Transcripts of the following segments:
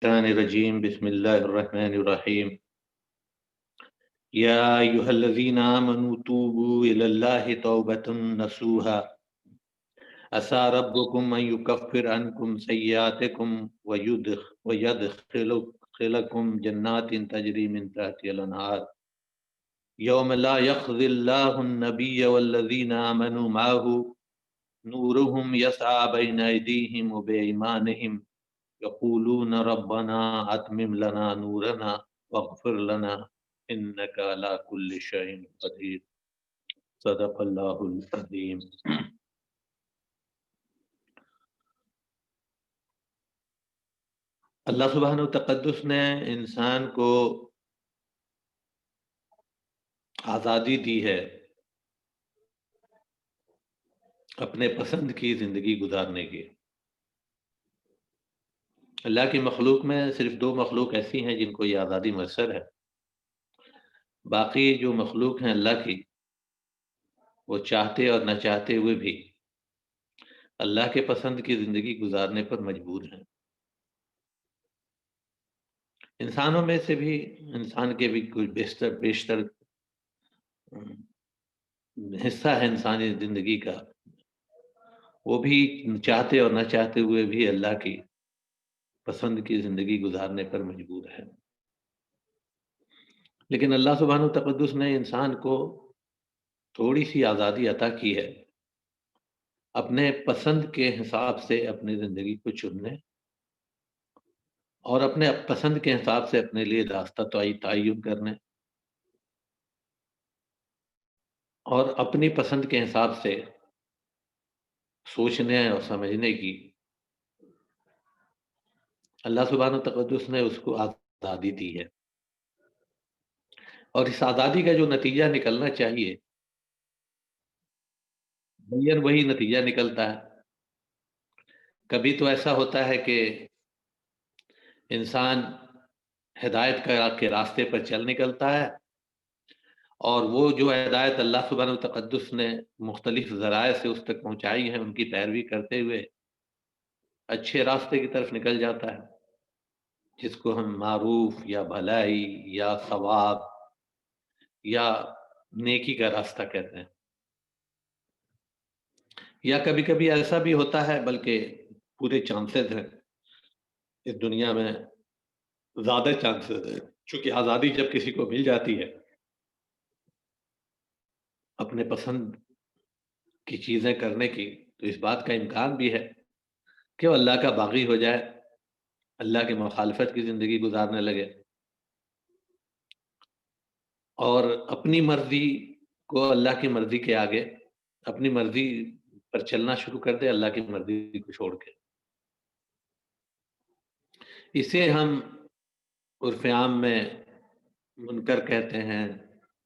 الرجیم بسم اللہ الرحمن الرحیم یا ایھا الذین آمنوا توبوا الی اللہ توبۃ نصوحا عسى ربکم ان یکفر عنکم سیئاتکم ویدخلکم جنات تجری من تحتها الانہار یوم لا یخزی اللہ النبی والذین آمنوا معه نورهم یسعى بین ایدیہم وبایمانہم یقولون ربنا اتمم لنا نورنا واغفر لنا انک علی کل شیء قدیر۔ صدق اللہ العظیم۔ اللہ سبحانہ و تقدس نے انسان کو آزادی دی ہے اپنے پسند کی زندگی گزارنے کی۔ اللہ کی مخلوق میں صرف دو مخلوق ایسی ہیں جن کو یہ آزادی میسر ہے، باقی جو مخلوق ہیں اللہ کی وہ چاہتے اور نہ چاہتے ہوئے بھی اللہ کے پسند کی زندگی گزارنے پر مجبور ہیں۔ انسانوں میں سے بھی انسان کے بھی کچھ بیشتر حصہ ہے انسانی زندگی کا، وہ بھی چاہتے اور نہ چاہتے ہوئے بھی اللہ کی پسند کی زندگی گزارنے پر مجبور ہے۔ لیکن اللہ سبحانہ و تقدس نے انسان کو تھوڑی سی آزادی عطا کی ہے اپنے پسند کے حساب سے اپنی زندگی کو چننے اور اپنے پسند کے حساب سے اپنے لیے راستہ تعین کرنے اور اپنی پسند کے حساب سے سوچنے اور سمجھنے کی اللہ سبحانہ و تقدس نے اس کو آزادی دی ہے، اور اس آزادی کا جو نتیجہ نکلنا چاہیے بین وہی نتیجہ نکلتا ہے۔ کبھی تو ایسا ہوتا ہے کہ انسان ہدایت کے راستے پر چل نکلتا ہے، اور وہ جو ہدایت اللہ سبحانہ و تقدس نے مختلف ذرائع سے اس تک پہنچائی ہیں ان کی پیروی کرتے ہوئے اچھے راستے کی طرف نکل جاتا ہے، جس کو ہم معروف یا بھلائی یا ثواب یا نیکی کا راستہ کہتے ہیں۔ یا کبھی کبھی ایسا بھی ہوتا ہے، بلکہ پورے چانسز ہیں اس دنیا میں، زیادہ چانسز ہیں، چونکہ آزادی جب کسی کو مل جاتی ہے اپنے پسند کی چیزیں کرنے کی، تو اس بات کا امکان بھی ہے کہ وہ اللہ کا باغی ہو جائے، اللہ کی مخالفت کی زندگی گزارنے لگے اور اپنی مرضی کو اللہ کی مرضی کے آگے اپنی مرضی پر چلنا شروع کر دے، اللہ کی مرضی کو چھوڑ کے۔ اسے ہم عرف عام میں منکر کہتے ہیں،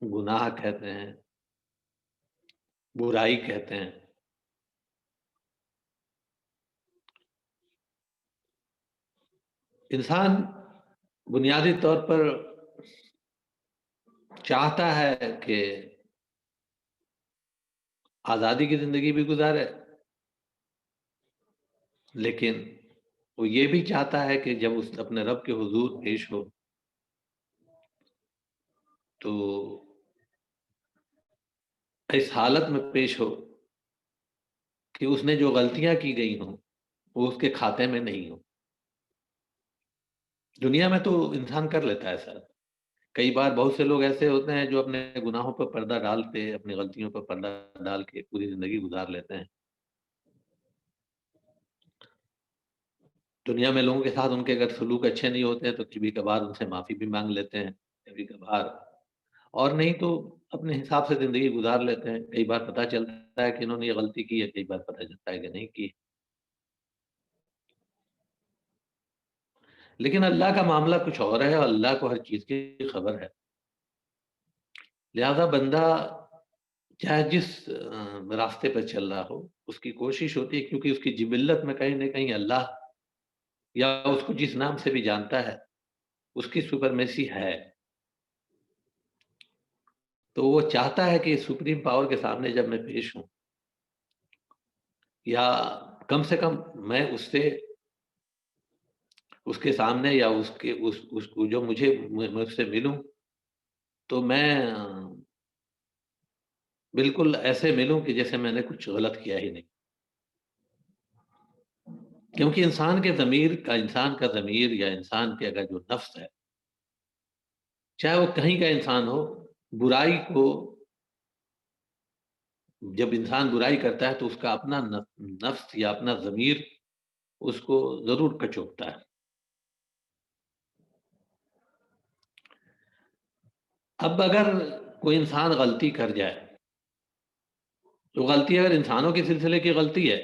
گناہ کہتے ہیں، برائی کہتے ہیں۔ انسان بنیادی طور پر چاہتا ہے کہ آزادی کی زندگی بھی گزارے، لیکن وہ یہ بھی چاہتا ہے کہ جب اس اپنے رب کے حضور پیش ہو تو اس حالت میں پیش ہو کہ اس نے جو غلطیاں کی گئی ہوں وہ اس کے کھاتے میں نہیں ہوں۔ دنیا میں تو انسان کر لیتا ہے ایسا، کئی بار بہت سے لوگ ایسے ہوتے ہیں جو اپنے گناہوں پر پردہ ڈالتے، اپنی غلطیوں پر پردہ ڈال کے پوری زندگی گزار لیتے ہیں۔ دنیا میں لوگوں کے ساتھ ان کے اگر سلوک اچھے نہیں ہوتے ہیں تو کبھی کبھار ان سے معافی بھی مانگ لیتے ہیں، کبھی کبھار، اور نہیں تو اپنے حساب سے زندگی گزار لیتے ہیں۔ کئی بار پتہ چلتا ہے کہ انہوں نے یہ غلطی کی ہے، کئی بار پتہ چلتا ہے کہ نہیں کی۔ لیکن اللہ کا معاملہ کچھ اور ہے، اور اللہ کو ہر چیز کی خبر ہے، لہذا بندہ چاہے جس راستے پر چل رہا ہو اس کی کوشش ہوتی ہے، کیونکہ اس کی جبلت میں کہیں نہ کہیں اللہ یا اس کو جس نام سے بھی جانتا ہے اس کی سپرمیسی ہے، تو وہ چاہتا ہے کہ سپریم پاور کے سامنے جب میں پیش ہوں، یا کم سے کم میں اس سے اس کے سامنے یا اس کو جو مجھ سے ملوں تو میں بالکل ایسے ملوں کہ جیسے میں نے کچھ غلط کیا ہی نہیں، کیونکہ انسان کا ضمیر یا انسان کے اگر جو نفس ہے، چاہے وہ کہیں کا انسان ہو، برائی کو جب انسان برائی کرتا ہے تو اس کا اپنا نفس یا اپنا ضمیر اس کو ضرور کچوٹتا ہے۔ اب اگر کوئی انسان غلطی کر جائے تو غلطی اگر انسانوں کے سلسلے کی غلطی ہے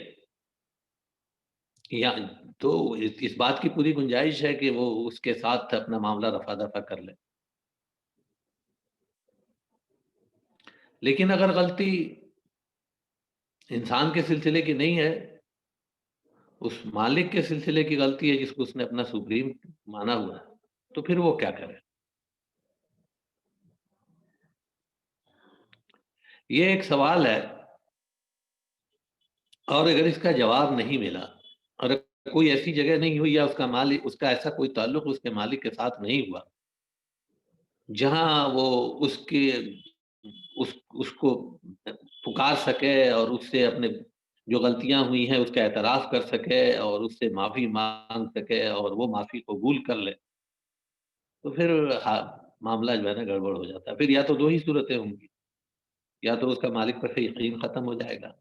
یا تو اس بات کی پوری گنجائش ہے کہ وہ اس کے ساتھ اپنا معاملہ رفع دفع کر لے، لیکن اگر غلطی انسان کے سلسلے کی نہیں ہے، اس مالک کے سلسلے کی غلطی ہے جس کو اس نے اپنا سپریم مانا ہوا ہے، تو پھر وہ کیا کرے؟ یہ ایک سوال ہے، اور اگر اس کا جواب نہیں ملا اور کوئی ایسی جگہ نہیں ہوئی یا اس کا ایسا کوئی تعلق اس کے مالک کے ساتھ نہیں ہوا جہاں وہ اس کو پکار سکے اور اس سے اپنے جو غلطیاں ہوئی ہیں اس کا اعتراف کر سکے اور اس سے معافی مانگ سکے اور وہ معافی قبول کر لے، تو پھر معاملہ جو ہے نا گڑبڑ ہو جاتا ہے۔ پھر یا تو دو ہی صورتیں ہوں گی، یا تو اس کا مالک پر سے یقین ختم ہو جائے گا،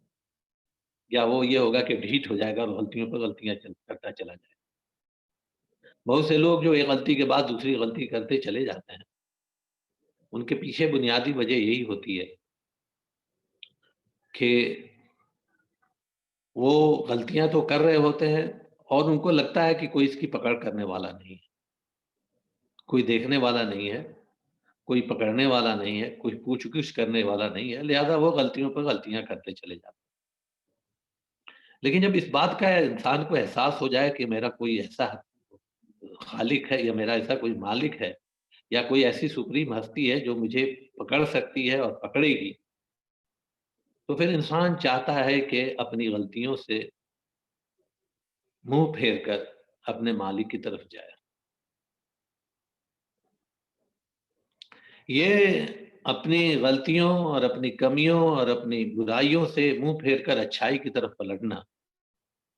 یا وہ یہ ہوگا کہ ڈھیٹ ہو جائے گا اور غلطیوں پر غلطیاں کرتا چلا جائے گا۔ بہت سے لوگ جو ایک غلطی کے بعد دوسری غلطی کرتے چلے جاتے ہیں، ان کے پیچھے بنیادی وجہ یہی ہوتی ہے کہ وہ غلطیاں تو کر رہے ہوتے ہیں اور ان کو لگتا ہے کہ کوئی اس کی پکڑ کرنے والا نہیں ہے، کوئی دیکھنے والا نہیں ہے، کوئی پکڑنے والا نہیں ہے، کوئی پوچھ گچھ کرنے والا نہیں ہے، لہذا وہ غلطیوں پر غلطیاں کرتے چلے جاتے ہیں۔ لیکن جب اس بات کا انسان کو احساس ہو جائے کہ میرا کوئی ایسا خالق ہے یا میرا ایسا کوئی مالک ہے یا کوئی ایسی سپریم ہستی ہے جو مجھے پکڑ سکتی ہے اور پکڑے گی، تو پھر انسان چاہتا ہے کہ اپنی غلطیوں سے منہ پھیر کر اپنے مالک کی طرف جائے۔ یہ اپنی غلطیوں اور اپنی کمیوں اور اپنی برائیوں سے منہ پھیر کر اچھائی کی طرف پلٹنا،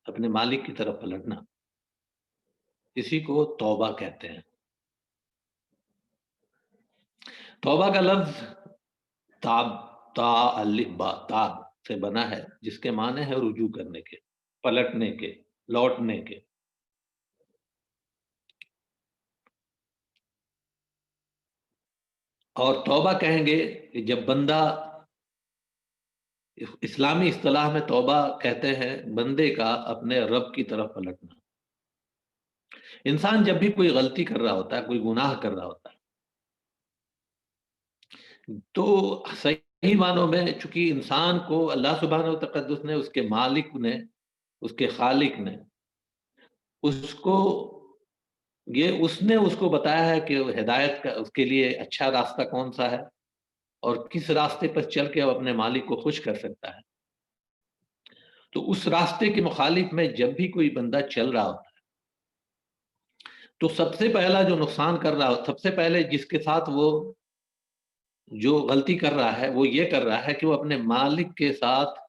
اپنے مالک کی طرف پلٹنا، اسی کو توبہ کہتے ہیں۔ توبہ کا لفظ تاب تا الف با تاب سے بنا ہے، جس کے معنی ہے رجوع کرنے کے، پلٹنے کے، لوٹنے کے۔ اور توبہ کہیں گے کہ جب بندہ، اسلامی اصطلاح میں توبہ کہتے ہیں بندے کا اپنے رب کی طرف پلٹنا۔ انسان جب بھی کوئی غلطی کر رہا ہوتا ہے، کوئی گناہ کر رہا ہوتا ہے، تو صحیح معنوں میں چونکہ انسان کو اللہ سبحانہ و تقدس نے، اس کے مالک نے، اس کے خالق نے اس کو اس نے اس کو بتایا ہے کہ ہدایت کا اس کے لیے اچھا راستہ کون سا ہے اور کس راستے پر چل کے وہ اپنے مالک کو خوش کر سکتا ہے۔ تو اس راستے کے مخالف میں جب بھی کوئی بندہ چل رہا ہوتا ہے تو سب سے پہلا جو نقصان کر رہا ہو، سب سے پہلے جس کے ساتھ وہ جو غلطی کر رہا ہے وہ یہ کر رہا ہے کہ وہ اپنے مالک کے ساتھ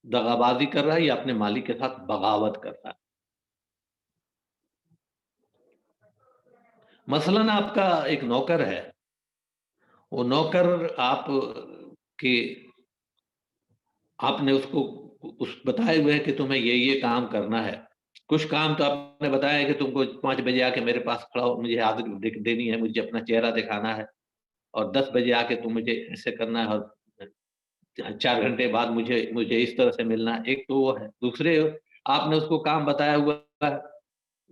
دغا بازی کر رہا ہے یا اپنے مالک کے ساتھ بغاوت کر رہا ہے۔ مثلاً آپ کا ایک نوکر ہے، وہ نوکر آپ کے آپ نے اس کو بتائے ہوئے ہے کہ تمہیں یہ کام کرنا ہے۔ کچھ کام تو آپ نے بتایا ہے کہ تم کو 5 بجے آ کے میرے پاس کھڑا ہو، مجھے حاضری دینی ہے، مجھے اپنا چہرہ دکھانا ہے، اور 10 بجے آ کے تم مجھے ایسے کرنا ہے، اور 4 گھنٹے بعد مجھے اس طرح سے ملنا ہے۔ ایک تو وہ ہے۔ دوسرے، آپ نے اس کو کام بتایا ہوا ہے،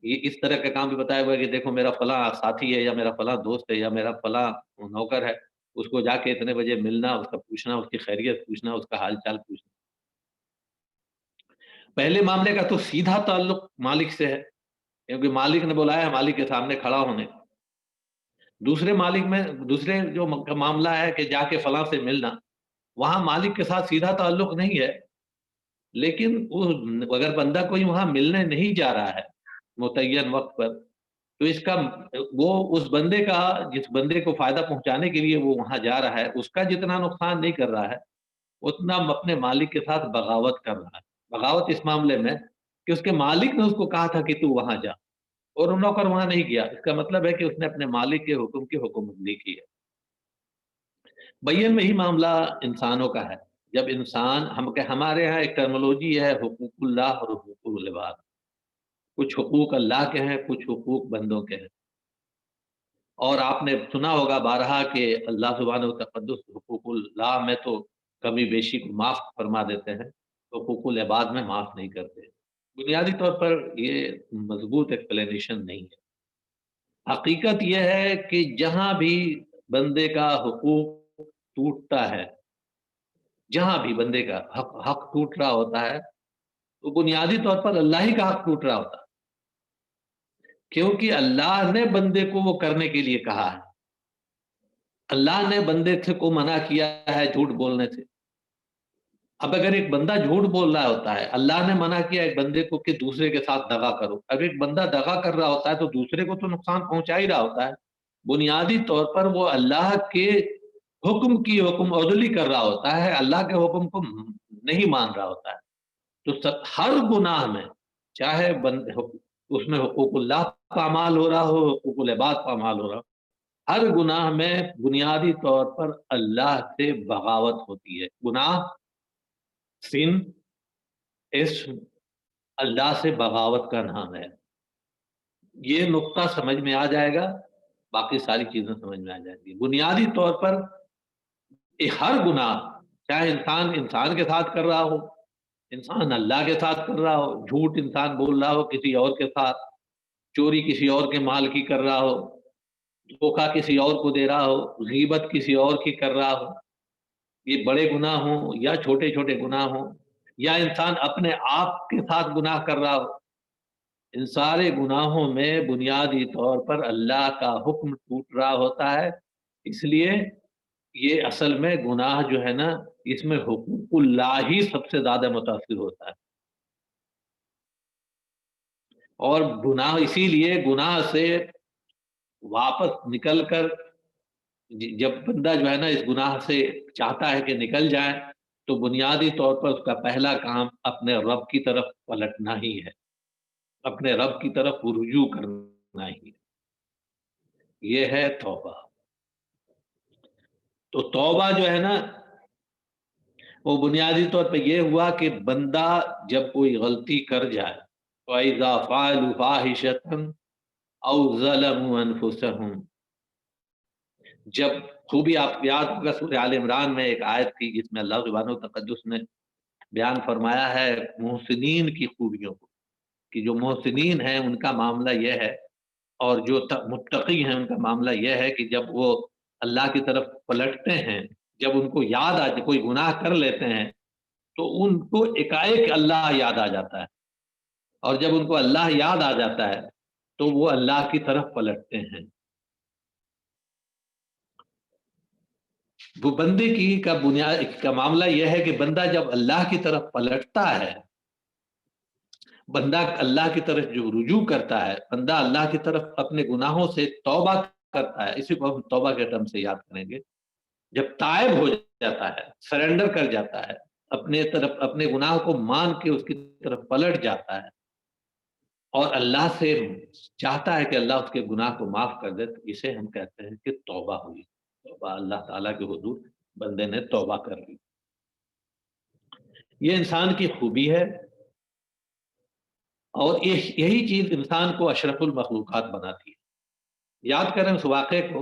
یہ اس طرح کا کام بھی بتایا ہوا ہے کہ دیکھو میرا فلاں ساتھی ہے یا میرا فلاں دوست ہے یا میرا فلاں نوکر ہے، اس کو جا کے اتنے بجے ملنا، اس کا پوچھنا، اس کی خیریت پوچھنا، اس کا حال چال پوچھنا۔ پہلے معاملے کا تو سیدھا تعلق مالک سے ہے، کیونکہ مالک نے بلایا ہے مالک کے سامنے کھڑا ہونے۔ دوسرے جو معاملہ ہے کہ جا کے فلاں سے ملنا، وہاں مالک کے ساتھ سیدھا تعلق نہیں ہے، لیکن اگر بندہ کوئی وہاں ملنے نہیں جا رہا ہے متعین وقت پر، تو اس کا وہ اس بندے کا، جس بندے کو فائدہ پہنچانے کے لیے وہ وہاں جا رہا ہے، اس کا جتنا نقصان نہیں کر رہا ہے، اتنا اپنے مالک کے ساتھ بغاوت کر رہا ہے۔ بغاوت اس معاملے میں کہ اس کے مالک نے اس کو کہا تھا کہ تو وہاں جا، اور وہ نوکر وہاں نہیں گیا، اس کا مطلب ہے کہ اس نے اپنے مالک کے حکم کی حکم نہیں کی ہے۔ بین میں ہی معاملہ انسانوں کا ہے۔ جب انسان ہمارے ہاں ایک ٹرمولوجی ہے، حقوق اللہ اور حقوق العباد۔ کچھ حقوق اللہ کے ہیں، کچھ حقوق بندوں کے ہیں، اور آپ نے سنا ہوگا بارہا کہ اللہ سبحانہ و تقدس حقوق اللہ میں تو کمی بیشی کو معاف فرما دیتے ہیں، حقوق العباد میں معاف نہیں کرتے۔ بنیادی طور پر یہ مضبوط ایکسپلینیشن نہیں ہے۔ حقیقت یہ ہے کہ جہاں بھی بندے کا حقوق ٹوٹتا ہے، جہاں بھی بندے کا حق ٹوٹ رہا ہوتا ہے، تو بنیادی طور پر اللہ ہی کا حق ٹوٹ رہا ہوتا ہے، کیونکہ اللہ نے بندے کو وہ کرنے کے لیے کہا ہے۔ اللہ نے بندے سے کو منع کیا ہے جھوٹ بولنے سے۔ اب اگر ایک بندہ جھوٹ بول رہا ہوتا ہے، اللہ نے منع کیا ایک بندے کو کہ دوسرے کے ساتھ دغا کرو، اب ایک بندہ دغا کر رہا ہوتا ہے تو دوسرے کو تو نقصان پہنچا ہی رہا ہوتا ہے۔ بنیادی طور پر وہ اللہ کے حکم کی حکم عدلی کر رہا ہوتا ہے، اللہ کے حکم کو نہیں مان رہا ہوتا ہے۔ تو ہر گناہ میں، چاہے اس میں حقوق اللہ پامال ہو رہا ہو، حقوق العباد پامال ہو رہا ہو، ہر گناہ میں بنیادی طور پر اللہ سے بغاوت ہوتی ہے۔ گناہ، سن، اسم، اللہ سے بغاوت کا نام ہے۔ یہ نقطہ سمجھ میں آ جائے گا، باقی ساری چیزیں سمجھ میں آ جائیں گی۔ بنیادی طور پر ہر گناہ، چاہے انسان انسان کے ساتھ کر رہا ہو، انسان اللہ کے ساتھ کر رہا ہو، جھوٹ انسان بول رہا ہو کسی اور کے ساتھ، چوری کسی اور کے مال کی کر رہا ہو، دھوکہ کسی اور کو دے رہا ہو، غیبت کسی اور کی کر رہا ہو، یہ بڑے گناہ ہوں یا چھوٹے چھوٹے گناہ ہوں، یا انسان اپنے آپ کے ساتھ گناہ کر رہا ہو، ان سارے گناہوں میں بنیادی طور پر اللہ کا حکم ٹوٹ رہا ہوتا ہے۔ اس لیے یہ اصل میں گناہ جو ہے نا، اس میں حقوق اللہ ہی سب سے زیادہ متاثر ہوتا ہے، اور گناہ اسی لیے گناہ سے واپس نکل کر، جب بندہ جو ہے نا اس گناہ سے چاہتا ہے کہ نکل جائے، تو بنیادی طور پر اس کا پہلا کام اپنے رب کی طرف پلٹنا ہی ہے، اپنے رب کی طرف رجوع کرنا ہی ہے۔ یہ ہے توبہ۔ تو توبہ جو ہے نا، وہ بنیادی طور پہ یہ ہوا کہ بندہ جب کوئی غلطی کر جائے، وَإِذَا فَعَلُوا فَاحِشَةً أَوْ ظَلَمُوا أَنفُسَهُمْ، جب خوبی آپ یاد ہوگا سورہ آل عمران میں ایک آیت تھی جس میں اللہ سبحانہ و تقدس نے بیان فرمایا ہے محسنین کی خوبیوں کو، کہ جو محسنین ہیں ان کا معاملہ یہ ہے، اور جو متقی ہیں ان کا معاملہ یہ ہے کہ جب وہ اللہ کی طرف پلٹتے ہیں، جب ان کو یاد آ کوئی گناہ کر لیتے ہیں، تو ان کو ایک اللہ یاد آ جاتا ہے، اور جب ان کو اللہ یاد آ جاتا ہے تو وہ اللہ کی طرف پلٹتے ہیں۔ وہ بندے کی کا بنیاد کا معاملہ یہ ہے کہ بندہ جب اللہ کی طرف پلٹتا ہے، بندہ اللہ کی طرف جو رجوع کرتا ہے، بندہ اللہ کی طرف اپنے گناہوں سے توبہ کرتا ہے، اسی کو ہم توبہ کے ٹرم سے یاد کریں گے، جب تائب ہو جاتا ہے، سرنڈر کر جاتا ہے، اپنے طرف اپنے گناہ کو مان کے اس کی طرف پلٹ جاتا ہے، اور اللہ سے چاہتا ہے کہ اللہ اس کے گناہ کو معاف کر دے، تو اسے ہم کہتے ہیں کہ توبہ ہوئی، توبہ اللہ تعالیٰ کے حضور بندے نے توبہ کر لی۔ یہ انسان کی خوبی ہے، اور یہی چیز انسان کو اشرف المخلوقات بناتی ہے۔ یاد کریں اس واقعے کو،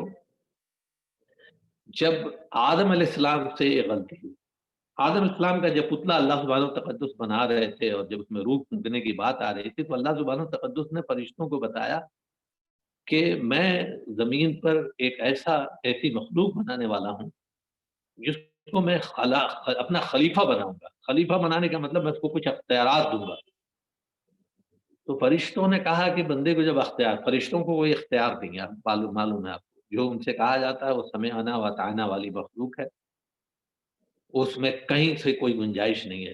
جب آدم علیہ السلام سے یہ غلطی ہوئی، آدم علیہ السلام کا جب پتلا اللہ سبحانہ و تقدس بنا رہے تھے، اور جب اس میں روح پھونکنے کی بات آ رہی تھی، تو اللہ سبحانہ و تقدس نے فرشتوں کو بتایا کہ میں زمین پر ایک ایسی مخلوق بنانے والا ہوں جس کو میں اپنا خلیفہ بناؤں گا۔ خلیفہ بنانے کا مطلب میں اس کو کچھ اختیارات دوں گا۔ تو فرشتوں نے کہا کہ بندے کو جب فرشتوں کو کوئی اختیار نہیں ہے، معلوم ہے آپ کو، جو ان سے کہا جاتا ہے وہ سمعنا و اطعنا والی مخلوق ہے، اس میں کہیں سے کوئی گنجائش نہیں ہے۔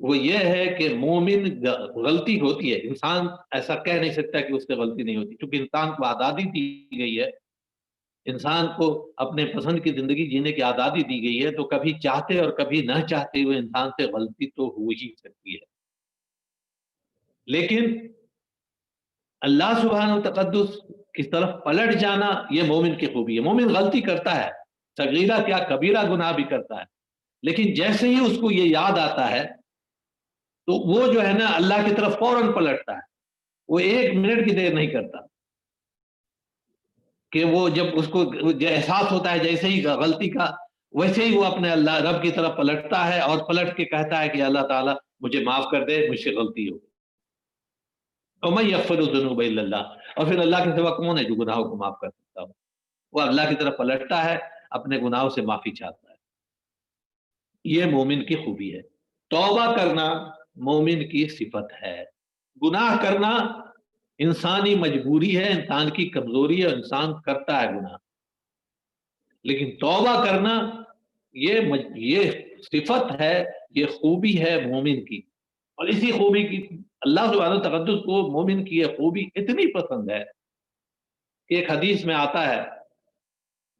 وہ یہ ہے کہ مومن غلطی ہوتی ہے، انسان ایسا کہہ نہیں سکتا کہ اس سے غلطی نہیں ہوتی، کیونکہ انسان کو آزادی دی گئی ہے، انسان کو اپنے پسند کی زندگی جینے کی آزادی دی گئی ہے، تو کبھی چاہتے اور کبھی نہ چاہتے ہوئے انسان سے غلطی تو ہو ہی سکتی ہے۔ لیکن اللہ سبحانہ و تقدس کی طرف پلٹ جانا یہ مومن کی خوبی ہے۔ مومن غلطی کرتا ہے، صغیرہ کیا کبیرہ گناہ بھی کرتا ہے، لیکن جیسے ہی اس کو یہ یاد آتا ہے تو وہ جو ہے نا اللہ کی طرف فوراً پلٹتا ہے، وہ ایک منٹ کی دیر نہیں کرتا، کہ وہ جب اس کو احساس ہوتا ہے جیسے ہی غلطی کا، ویسے ہی وہ اپنے اللہ رب کی طرف پلٹتا ہے اور پلٹ کے کہتا ہے کہ اللہ تعالیٰ مجھے معاف کر دے، مجھ سے غلطی ہو۔ وَمَن يَغْفِرُ الذُّنُوبَ إِلَّا اللَّهُ، اور پھر اللہ کے سوا کون ہے جو گناہوں کو معاف کر سکتا ہو؟ وہ اللہ کی طرف پلٹتا ہے، اپنے گناہوں سے معافی چاہتا ہے۔ یہ مومن کی خوبی ہے۔ توبہ کرنا مومن کی صفت ہے۔ گناہ کرنا انسانی مجبوری ہے، انسان کی کمزوری ہے، انسان کرتا ہے گناہ، لیکن توبہ کرنا یہ صفت ہے، یہ خوبی ہے مومن کی، اور اسی خوبی کی اللہ سبحانہ تقدس کو مومن کی یہ خوبی اتنی پسند ہے کہ ایک حدیث میں آتا ہے،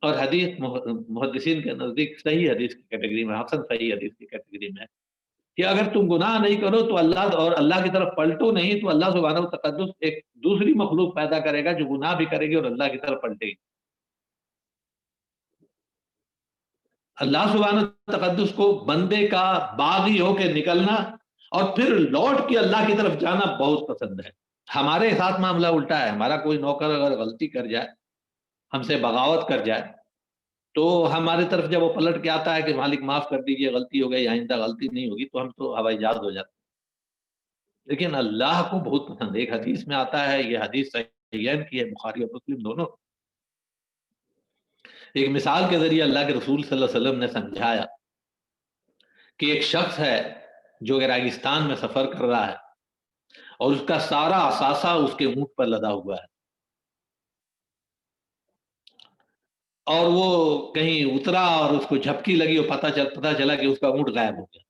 اور حدیث محدثین کے نزدیک صحیح حدیث کی کیٹیگری میں، حسن صحیح حدیث کی کیٹیگری میں، کہ اگر تم گناہ نہیں کرو تو اللہ اور اللہ کی طرف پلٹو نہیں تو اللہ سبحانہ و تقدس ایک دوسری مخلوق پیدا کرے گا جو گناہ بھی کرے گی اور اللہ کی طرف پلٹے گی۔ اللہ سبحانہ و تقدس کو بندے کا باغی ہو کے نکلنا اور پھر لوٹ کے اللہ کی طرف جانا بہت پسند ہے۔ ہمارے ساتھ معاملہ الٹا ہے، ہمارا کوئی نوکر اگر غلطی کر جائے، ہم سے بغاوت کر جائے، تو ہماری طرف جب وہ پلٹ کے آتا ہے کہ مالک معاف کر دیجئے، غلطی ہو گئی، آئندہ غلطی نہیں ہوگی، تو ہم تو ہوائی جہاز ہو جاتے ہیں۔ لیکن اللہ کو بہت پسند ہے۔ ایک حدیث میں آتا ہے، یہ حدیث صحیحین کی ہے، بخاری اور مسلم دونوں، ایک مثال کے ذریعے اللہ کے رسول صلی اللہ علیہ وسلم نے سمجھایا کہ ایک شخص ہے جو ریگستان میں سفر کر رہا ہے اور اس کا سارا اثاثہ اس کے اونٹ پر لدا ہوا ہے، اور وہ کہیں اترا اور اس کو جھپکی لگی اور پتہ چلا کہ اس کا اونٹ غائب ہو گیا۔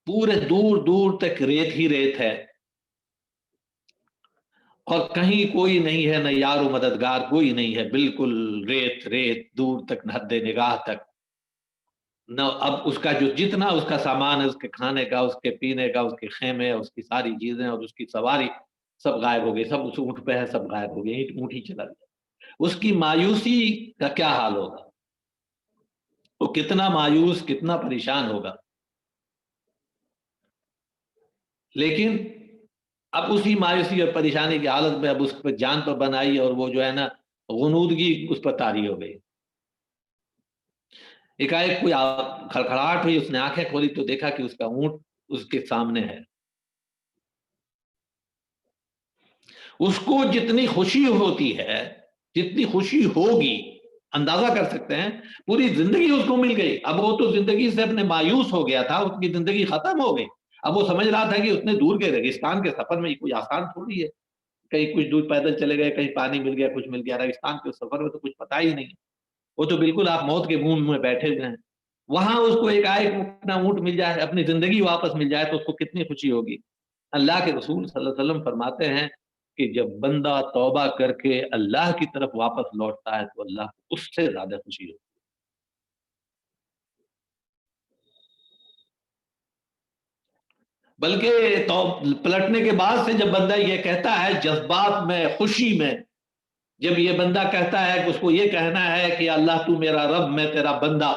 پورے دور دور تک ریت ہی ریت ہے، اور کہیں کوئی نہیں ہے، نہ یار و مددگار کوئی نہیں ہے، بالکل ریت ریت دور تک، نہ حد نگاہ تک، نہ اب اس کا جو جتنا اس کا سامان ہے، اس کے کھانے کا، اس کے پینے کا، اس کے خیمے، اس کی ساری چیزیں اور اس کی سواری سب غائب ہو گئی، سب اس اونٹ پہ ہے، سب غائب ہو گئی، اونٹ ہی چلا گیا۔ اس کی مایوسی کا کیا حال ہوگا؟ وہ کتنا مایوس، کتنا پریشان ہوگا۔ لیکن اب اسی مایوسی اور پریشانی کی حالت میں اب اس پہ جان پر بنائی، اور وہ جو ہے نا غنودگی اس پر طاری ہو گئی۔ ایک کوئی کھڑکھڑاہٹ ہوئی، اس نے آنکھیں کھولی تو دیکھا کہ اس کا اونٹ اس کے سامنے ہے۔ اس کو جتنی خوشی ہوتی ہے، جتنی خوشی ہوگی، اندازہ کر سکتے ہیں، پوری زندگی اس کو مل گئی۔ اب وہ تو زندگی سے اپنے مایوس ہو گیا تھا، اس کی زندگی ختم ہو گئی۔ اب وہ سمجھ رہا تھا کہ اتنے دور کے ریگستان کے سفر میں یہ کوئی آسان تھوڑی ہے، کہیں کچھ دور پیدل چلے گئے، کہیں پانی مل گیا، کچھ مل گیا، ریگستان کے سفر میں تو کچھ پتہ ہی نہیں، وہ تو بالکل آپ موت کے منہ میں بیٹھے ہوئے ہیں۔ وہاں اس کو ایک اپنا اونٹ مل جائے، اپنی زندگی واپس مل جائے تو اس کو کتنی خوشی ہوگی۔ اللہ کے رسول صلی اللہ علیہ وسلم فرماتے ہیں کہ جب بندہ توبہ کر کے اللہ کی طرف واپس لوٹتا ہے تو اللہ کو اس سے زیادہ خوشی ہوتی ہے۔ بلکہ پلٹنے کے بعد سے جب بندہ یہ کہتا ہے جذبات میں، خوشی میں، جب یہ بندہ کہتا ہے کہ اس کو یہ کہنا ہے کہ اللہ تو میرا رب، میں تیرا بندہ،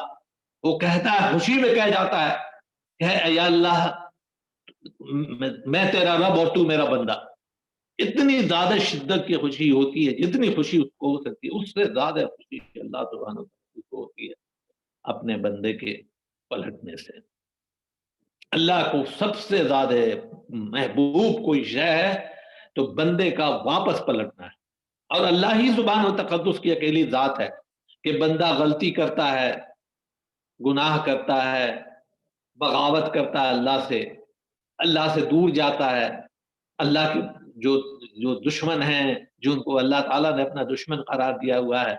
وہ کہتا ہے، خوشی میں کہہ جاتا ہے کہ اے اللہ میں تیرا رب اور تو میرا بندہ، اتنی زیادہ شدت کی خوشی ہوتی ہے، جتنی خوشی اس کو ہو سکتی ہے اس سے زیادہ خوشی اللہ سبحانہ وتعالیٰ کو ہوتی ہے اپنے بندے کے پلٹنے سے۔ اللہ کو سب سے زیادہ محبوب کوئی شے ہے تو بندے کا واپس پلٹنا ہے، اور اللہ ہی سبحانہ و تقدس کی اکیلی ذات ہے کہ بندہ غلطی کرتا ہے، گناہ کرتا ہے، بغاوت کرتا ہے اللہ سے دور جاتا ہے، اللہ کے جو جو دشمن ہیں، جو ان کو اللہ تعالیٰ نے اپنا دشمن قرار دیا ہوا ہے،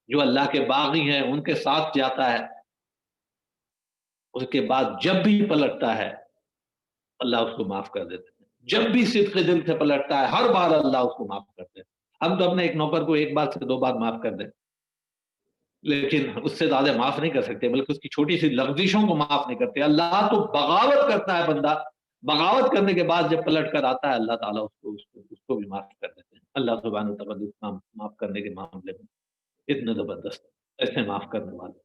جو اللہ کے باغی ہیں ان کے ساتھ جاتا ہے، اس کے بعد جب بھی پلٹتا ہے اللہ اس کو معاف کر دیتے ہیں، جب بھی صدق دل سے پلٹتا ہے ہر بار اللہ اس کو معاف کرتے ہیں۔ ہم تو اپنے ایک نوکر کو ایک بار سے 2 بار معاف کر دیں، لیکن اس سے زیادہ معاف نہیں کر سکتے، بلکہ اس کی چھوٹی سی لغزشوں کو معاف نہیں کرتے۔ اللہ تو بغاوت کرتا ہے بندہ، بغاوت کرنے کے بعد جب پلٹ کر آتا ہے اللہ تعالیٰ اس کو بھی معاف کر دیتے ہیں۔ اللہ سبحانہ و تعالیٰ معاف کرنے کے معاملے میں اتنے زبردست، ایسے معاف کرنے والے،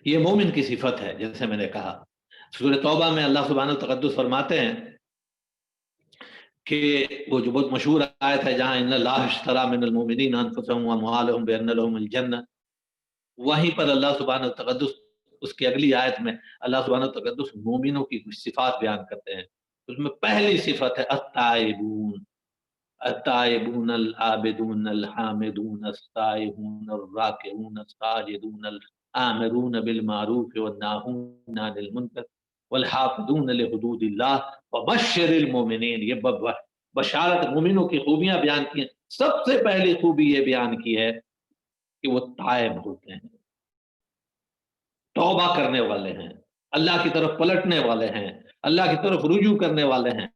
یہ مومن کی صفت ہے۔ جیسے میں نے کہا سورہ توبہ میں اللہ سبحانہ و تقدس فرماتے ہیں کہ وہ جو بہت مشہور آیت ہے جہاں ان اللہ اشتری من المؤمنین انفسهم واموالهم بان لهم الجنہ، وہیں پر اللہ سبحانہ و تقدس اس کی اگلی آیت میں اللہ سبحانہ و تقدس مومنوں کی کچھ صفات بیان کرتے ہیں۔ اس میں پہلی صفت ہے التائبون، التائبون العابدون الحامدون السائحون الراکعون الساجدون الآمرون بالمعروف والناہون عن المنکر والحافظون لحدود اللہ وبشر المؤمنین۔ یہ بشارت مومنوں کی خوبیاں بیان کی ہیں۔ سب سے پہلی خوبی یہ بیان کی ہے کہ وہ تائب ہوتے ہیں، توبہ کرنے والے ہیں، اللہ کی طرف پلٹنے والے ہیں، اللہ کی طرف رجوع کرنے والے ہیں۔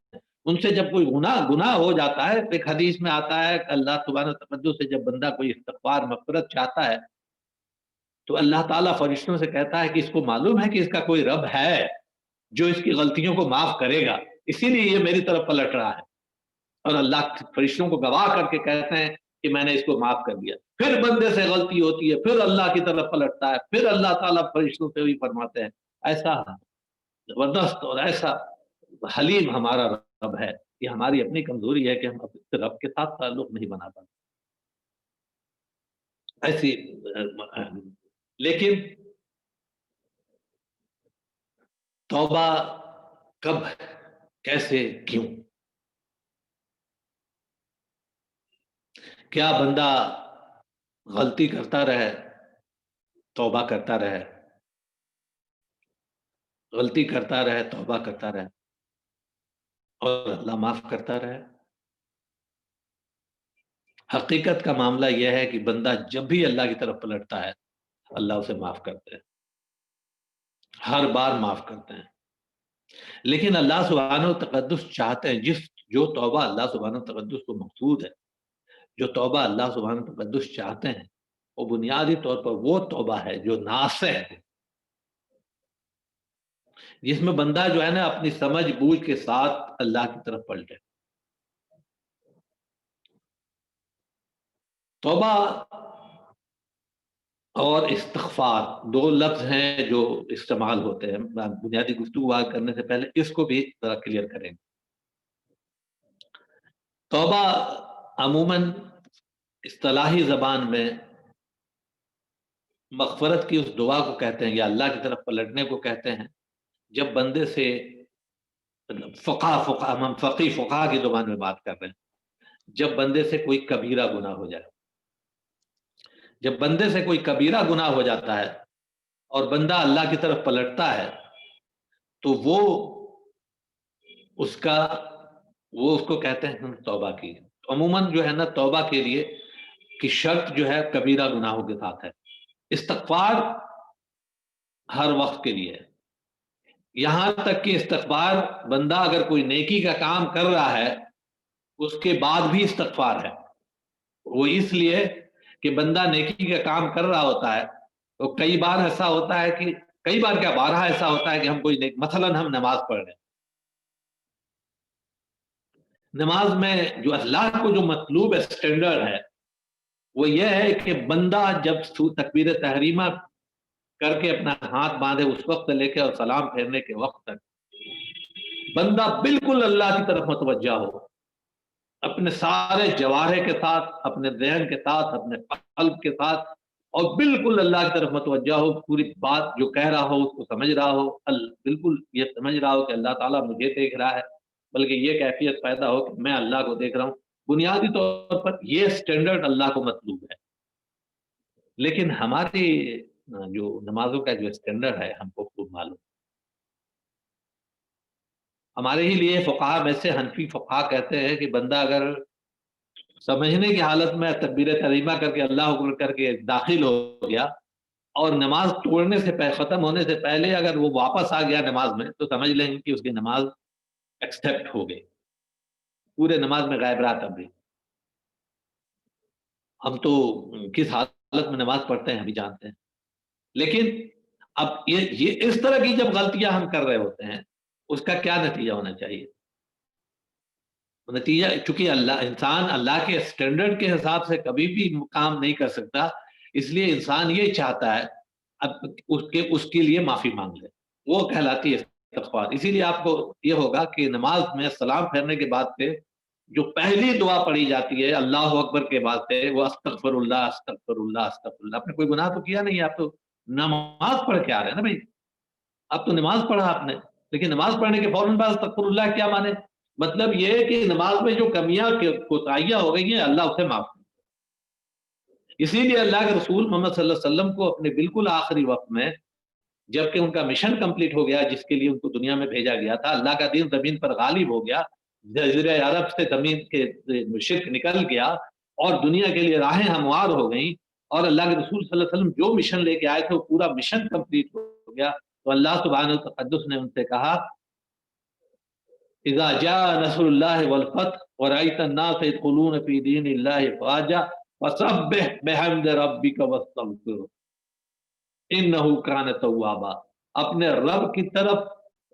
ان سے جب کوئی گناہ ہو جاتا ہے، ایک حدیث میں آتا ہے کہ اللہ سبحانہ تقدس سے جب بندہ کوئی استغفار مغفرت چاہتا ہے تو اللہ تعالیٰ فرشتوں سے کہتا ہے کہ اس کو معلوم ہے کہ اس کا کوئی رب ہے جو اس کی غلطیوں کو معاف کرے گا، اسی لیے یہ میری طرف پلٹ رہا ہے۔ اور اللہ فرشتوں کو گواہ کر کے کہتے ہیں کہ میں نے اس کو معاف کر دیا۔ پھر بندے سے غلطی ہوتی ہے، پھر اللہ کی طرف پلٹتا ہے، پھر اللہ تعالیٰ فرشتوں سے بھی فرماتے ہیں۔ ایسا زبردست اور ایسا حلیم ہمارا رب ہے۔ یہ ہماری اپنی کمزوری ہے کہ ہم اپنے رب کے ساتھ تعلق نہیں بنا پاتے ایسی۔ لیکن توبہ کب، کیسے، کیوں؟ کیا بندہ غلطی کرتا رہے، توبہ کرتا رہے، غلطی کرتا رہے، توبہ کرتا رہے اور اللہ معاف کرتا رہے؟ حقیقت کا معاملہ یہ ہے کہ بندہ جب بھی اللہ کی طرف پلٹتا ہے اللہ اسے معاف کرتے ہیں، ہر بار معاف کرتے ہیں۔ لیکن اللہ سبحانہ و تقدس چاہتے ہیں جو توبہ اللہ سبحانہ و تقدس کو مقصود ہے، جو توبہ اللہ سبحانہ و تقدس چاہتے ہیں، وہ بنیادی طور پر وہ توبہ ہے جو ناصح ہے، جس میں بندہ جو ہے نا اپنی سمجھ بوجھ کے ساتھ اللہ کی طرف پلٹے۔ توبہ اور استغفار 2 لفظ ہیں جو استعمال ہوتے ہیں۔ بنیادی گفتگو کرنے سے پہلے اس کو بھی ذرا کلیئر کریں گے۔ توبہ عموماً اصطلاحی زبان میں مغفرت کی اس دعا کو کہتے ہیں یا اللہ کی طرف پلٹنے کو کہتے ہیں جب بندے سے ہم فقہ کی زبان میں بات کر رہے ہیں، جب بندے سے کوئی کبیرہ گناہ ہو جائے، جب بندے سے کوئی کبیرہ گناہ ہو جاتا ہے اور بندہ اللہ کی طرف پلٹتا ہے تو وہ اس کو کہتے ہیں توبہ کی۔ عموماً جو ہے نا توبہ کے لیے کی شرط جو ہے کبیرہ گناہوں کے ساتھ ہے۔ استغفار ہر وقت کے لیے ہے، یہاں تک کہ استغفار بندہ اگر کوئی نیکی کا کام کر رہا ہے اس کے بعد بھی استغفار ہے۔ وہ اس لیے کہ بندہ نیکی کا کام کر رہا ہوتا ہے تو کئی بار ایسا ہوتا ہے کہ کئی بار کیا بارہا ایسا ہوتا ہے کہ ہم کوئی مثلاً ہم نماز پڑھ رہے ہیں، نماز میں جو اللہ کو جو مطلوب اسٹینڈرڈ ہے وہ یہ ہے کہ بندہ جب تکبیر تحریمہ کر کے اپنا ہاتھ باندھے اس وقت لے کے اور سلام پھیرنے کے وقت تک بندہ بالکل اللہ کی طرف متوجہ ہو، اپنے سارے جوارح کے ساتھ، اپنے ذہن کے ساتھ، اپنے قلب کے ساتھ، اور بالکل اللہ کی طرف متوجہ ہو، پوری بات جو کہہ رہا ہو اس کو سمجھ رہا ہو، بالکل یہ سمجھ رہا ہو کہ اللہ تعالیٰ مجھے دیکھ رہا ہے، بلکہ یہ کیفیت پیدا ہو کہ میں اللہ کو دیکھ رہا ہوں۔ بنیادی طور پر یہ سٹینڈرڈ اللہ کو مطلوب ہے۔ لیکن ہماری جو نمازوں کا جو سٹینڈرڈ ہے ہم کو خوب معلوم، ہمارے ہی لیے فقہا میں سے حنفی فقہا کہتے ہیں کہ بندہ اگر سمجھنے کی حالت میں تکبیر تحریمہ کر کے اللہ اکبر کر کے داخل ہو گیا اور نماز توڑنے سے پہلے، ختم ہونے سے پہلے اگر وہ واپس آ گیا نماز میں تو سمجھ لیں گے کہ اس کی نماز ایکسپٹ ہو گئی، پورے نماز میں غائب رہا تب بھی۔ ہم تو کس حالت میں نماز پڑھتے ہیں ہم بھی جانتے ہیں، لیکن اب یہ اس طرح کی جب غلطیاں ہم کر رہے ہوتے ہیں اس کا کیا نتیجہ ہونا چاہیے؟ نتیجہ، چونکہ انسان اللہ کے اسٹینڈرڈ کے حساب سے کبھی بھی کام نہیں کر سکتا، اس لیے انسان یہ چاہتا ہے اب اس کے لیے معافی مانگ لے، وہ کہلاتی ہے استغفار۔ اسی لیے آپ کو یہ ہوگا کہ نماز میں سلام پھیرنے کے بعد سے جو پہلی دعا پڑھی جاتی ہے اللہ اکبر کے بعد سے، وہ استغفر اللہ استغفر اللہ استغفر اللہ۔ آپ نے کوئی گناہ تو کیا نہیں، آپ تو نماز پڑھ کے آ رہے ہیں نا بھائی، اب تو نماز پڑھا آپ نے، لیکن نماز پڑھنے کے فوراً بعد استغفر اللہ کیا مانے؟ مطلب یہ ہے کہ نماز میں جو کمیاں کوتاہیاں ہو گئی ہیں اللہ اسے معاف کرے۔ اسی لیے اللہ کے رسول محمد صلی اللہ علیہ وسلم کو اپنے بالکل آخری وقت میں، جبکہ ان کا مشن کمپلیٹ ہو گیا جس کے لیے ان کو دنیا میں بھیجا گیا تھا، اللہ کا دین زمین پر غالب ہو گیا، جزیرہ عرب سے زمین کے شرک نکل گیا اور دنیا کے لیے راہیں ہموار ہو گئیں، اور اللہ کے رسول صلی اللہ علیہ وسلم جو مشن لے کے آئے تھے وہ پورا مشن کمپلیٹ ہو گیا، تو اللہ سبحانہ وتعالی نے ان سے کہا اذا جاء نصر اللہ والفتح ورأيت الناس يدخلون في دین اللہ افواجا فسبح بحمد ربک واستغفرہ انہ کان توابا۔ اپنے رب کی طرف،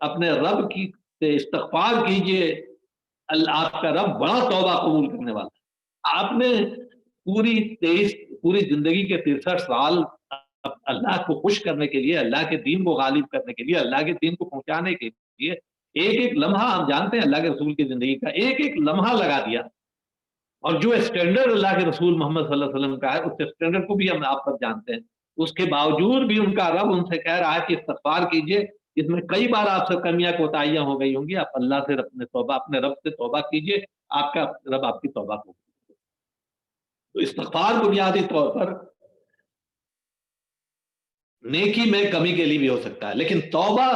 اپنے رب کی سے استغفار کیجئے، آپ کا رب بڑا توبہ قبول کرنے والا ہے۔ آپ نے پوری زندگی کے 63 سال اللہ کو خوش کرنے کے لیے، اللہ کے دین کو غالب کرنے کے لیے، اللہ کے دین کو پہنچانے کے لیے ایک ایک لمحہ، ہم جانتے ہیں اللہ کے رسول کی زندگی کا ایک ایک لمحہ لگا دیا، اور جو اسٹینڈرڈ اللہ کے رسول محمد صلی اللہ علیہ وسلم کا ہے اس اسٹینڈرڈ کو بھی ہم آپ پر جانتے ہیں، اس کے باوجود بھی ان کا رب ان سے کہہ رہا ہے کہ استغفار کیجئے، اس میں کئی بار آپ سے کمیاں کوتاہیاں ہو گئی ہوں گی، آپ اللہ سے اپنے رب سے توبہ کیجئے، آپ کا رب آپ کی توبہ کو۔ تو استغفار بنیادی طور پر نیکی میں کمی کے لیے بھی ہو سکتا ہے، لیکن توبہ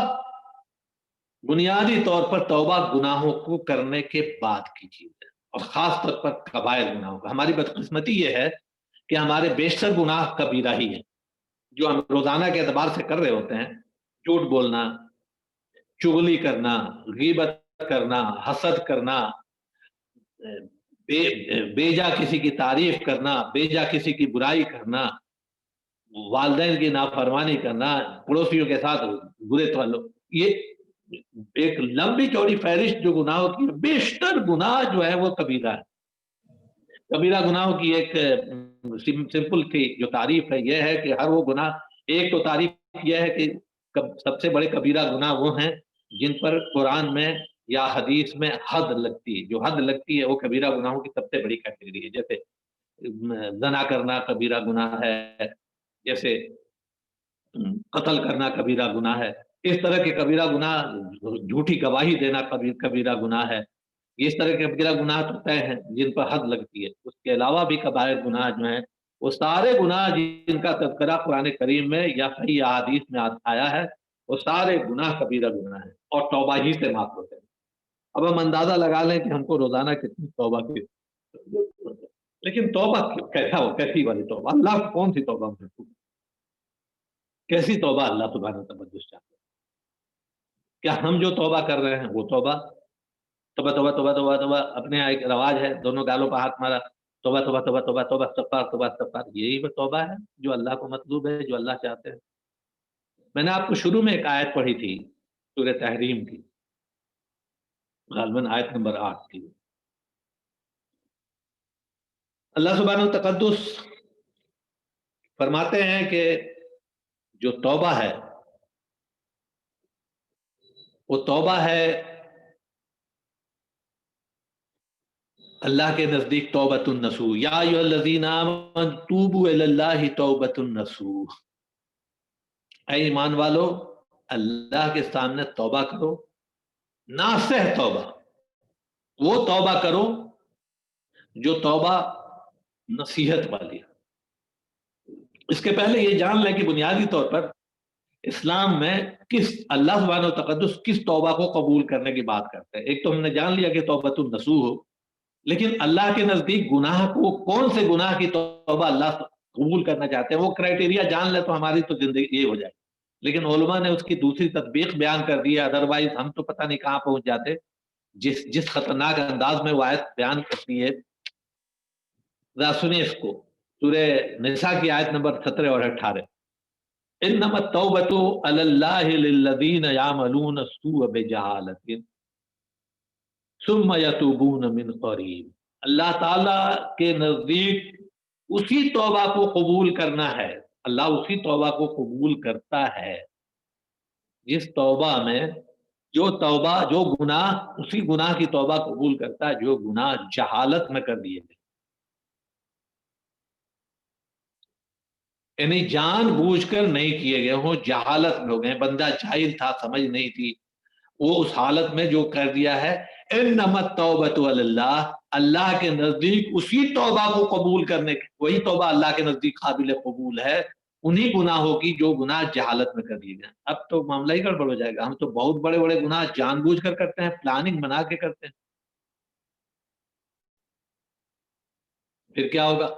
بنیادی طور پر توبہ گناہوں کو کرنے کے بعد کی چیز ہے، اور خاص طور پر کبائر گناہوں کا۔ ہماری بدقسمتی یہ ہے کہ ہمارے بیشتر گناہ کبیرہ ہی ہیں جو ہم روزانہ کے اعتبار سے کر رہے ہوتے ہیں، جھوٹ بولنا، چغلی کرنا، غیبت کرنا، حسد کرنا، بیجا کسی کی تعریف کرنا، بیجا کسی کی برائی کرنا، والدین کی نافرمانی کرنا، پڑوسیوں کے ساتھ برے تعلق، یہ ایک لمبی چوڑی فہرست جو گناہوں کی، بیشتر گناہ جو ہے وہ کبیرہ ہے۔ کبیرہ گناہوں کی ایک سمپل کی جو تعریف ہے یہ ہے کہ ہر وہ گناہ، ایک تو تعریف یہ ہے کہ سب سے بڑے کبیرہ گناہ وہ ہیں جن پر قرآن میں یا حدیث میں حد لگتی ہے، جو حد لگتی ہے وہ کبیرہ گناہوں کی سب سے بڑی کیٹیگری ہے، جیسے زنا کرنا کبیرہ گناہ ہے، جیسے قتل کرنا کبیرہ گناہ ہے، اس طرح کے کبیرہ گناہ، جھوٹی گواہی دینا کبیرہ گناہ ہے، اس طرح کے کبیرہ گناہ تو طے ہیں جن پر حد لگتی ہے۔ اس کے علاوہ بھی کبائر گناہ جو ہیں وہ سارے گناہ جن کا تذکرہ قرآن کریم میں یا صحیح احادیث میں آیا ہے، وہ سارے گناہ کبیرہ گناہ ہیں اور توبہ ہی سے معاف ہوتے ہیں۔ اب ہم اندازہ لگا لیں کہ ہم کو روزانہ کتنی توبہ کی، لیکن توبہ کیسا ہو، کیسی والی توبہ؟ اللہ کون سی توبہ میں، کیسی توبہ اللہ سبحانہ تقدس چاہتے ہیں؟ کیا ہم جو توبہ کر رہے ہیں وہ توبہ توبہ توبہ توبہ توبہ توبہ اپنے ایک رواج ہے، دونوں گالوں پر ہاتھ مارا، توبہ توبہ توبہ توبہ توبہ استغفار توبہ استغفار، یہی وہ توبہ ہے جو اللہ کو مطلوب ہے، جو اللہ چاہتے ہیں؟ میں نے آپ کو شروع میں ایک آیت پڑھی تھی سورہ تحریم کی، غالباً آیت نمبر 8 کی۔ اللہ سبحانہ تقدس فرماتے ہیں کہ جو توبہ ہے وہ توبہ ہے اللہ کے نزدیک توبۃ النصوح، یا ایھا الذین آمنوا توبوا الی اللہ توبۃ النصوح، اے ایمان والو اللہ کے سامنے توبہ کرو، ناصح توبہ، وہ توبہ کرو جو توبہ نصیحت والی ہے۔ اس کے پہلے یہ جان لیں کہ بنیادی طور پر اسلام میں اللہ سبحانہ وتعالی کس توبہ کو قبول کرنے کی بات کرتے ہیں۔ ایک تو ہم نے جان لیا کہ توبۃ النصوح ہو، لیکن اللہ کے نزدیک گناہ کو، کون سے گناہ کی توبہ اللہ قبول کرنا چاہتے ہیں، وہ کرائٹیریا جان لے تو ہماری تو زندگی یہ ہو جائے، لیکن علماء نے اس کی دوسری تطبیق بیان کر دی ہے، ادروائز ہم تو پتہ نہیں کہاں پہنچ جاتے، جس خطرناک انداز میں وہ آیت بیان کرتی ہے۔ ذرا سنیں اس کو، سورہ نساء کی آیت نمبر 17 اور 18، انما التوبۃ علی اللہ للذین یعملون السوء بجہالۃ ثم یتوبون من قریب، اللہ تعالی کے نزدیک اسی توبہ کو قبول کرنا ہے، اللہ اسی توبہ کو قبول کرتا ہے جس توبہ میں جو گناہ، اسی گناہ کی توبہ قبول کرتا ہے جو گناہ جہالت میں کر دیے گئے، یعنی جان بوجھ کر نہیں کیے گئے ہوں، جہالت میں ہو گئے، بندہ جاہل تھا، سمجھ نہیں تھی، وہ اس حالت میں جو کر دیا ہے، انما التوبۃ علی اللہ، اللہ کے نزدیک اسی توبہ کو قبول کرنے کی، وہی توبہ اللہ کے نزدیک قابل قبول ہے انہی گناہوں کی جو گناہ جہالت میں کر دیے گئے۔ اب تو معاملہ ہی گڑبڑ ہو جائے گا، ہم تو بہت بڑے بڑے گناہ جان بوجھ کر کرتے ہیں، پلاننگ بنا کے کرتے ہیں، پھر کیا ہوگا؟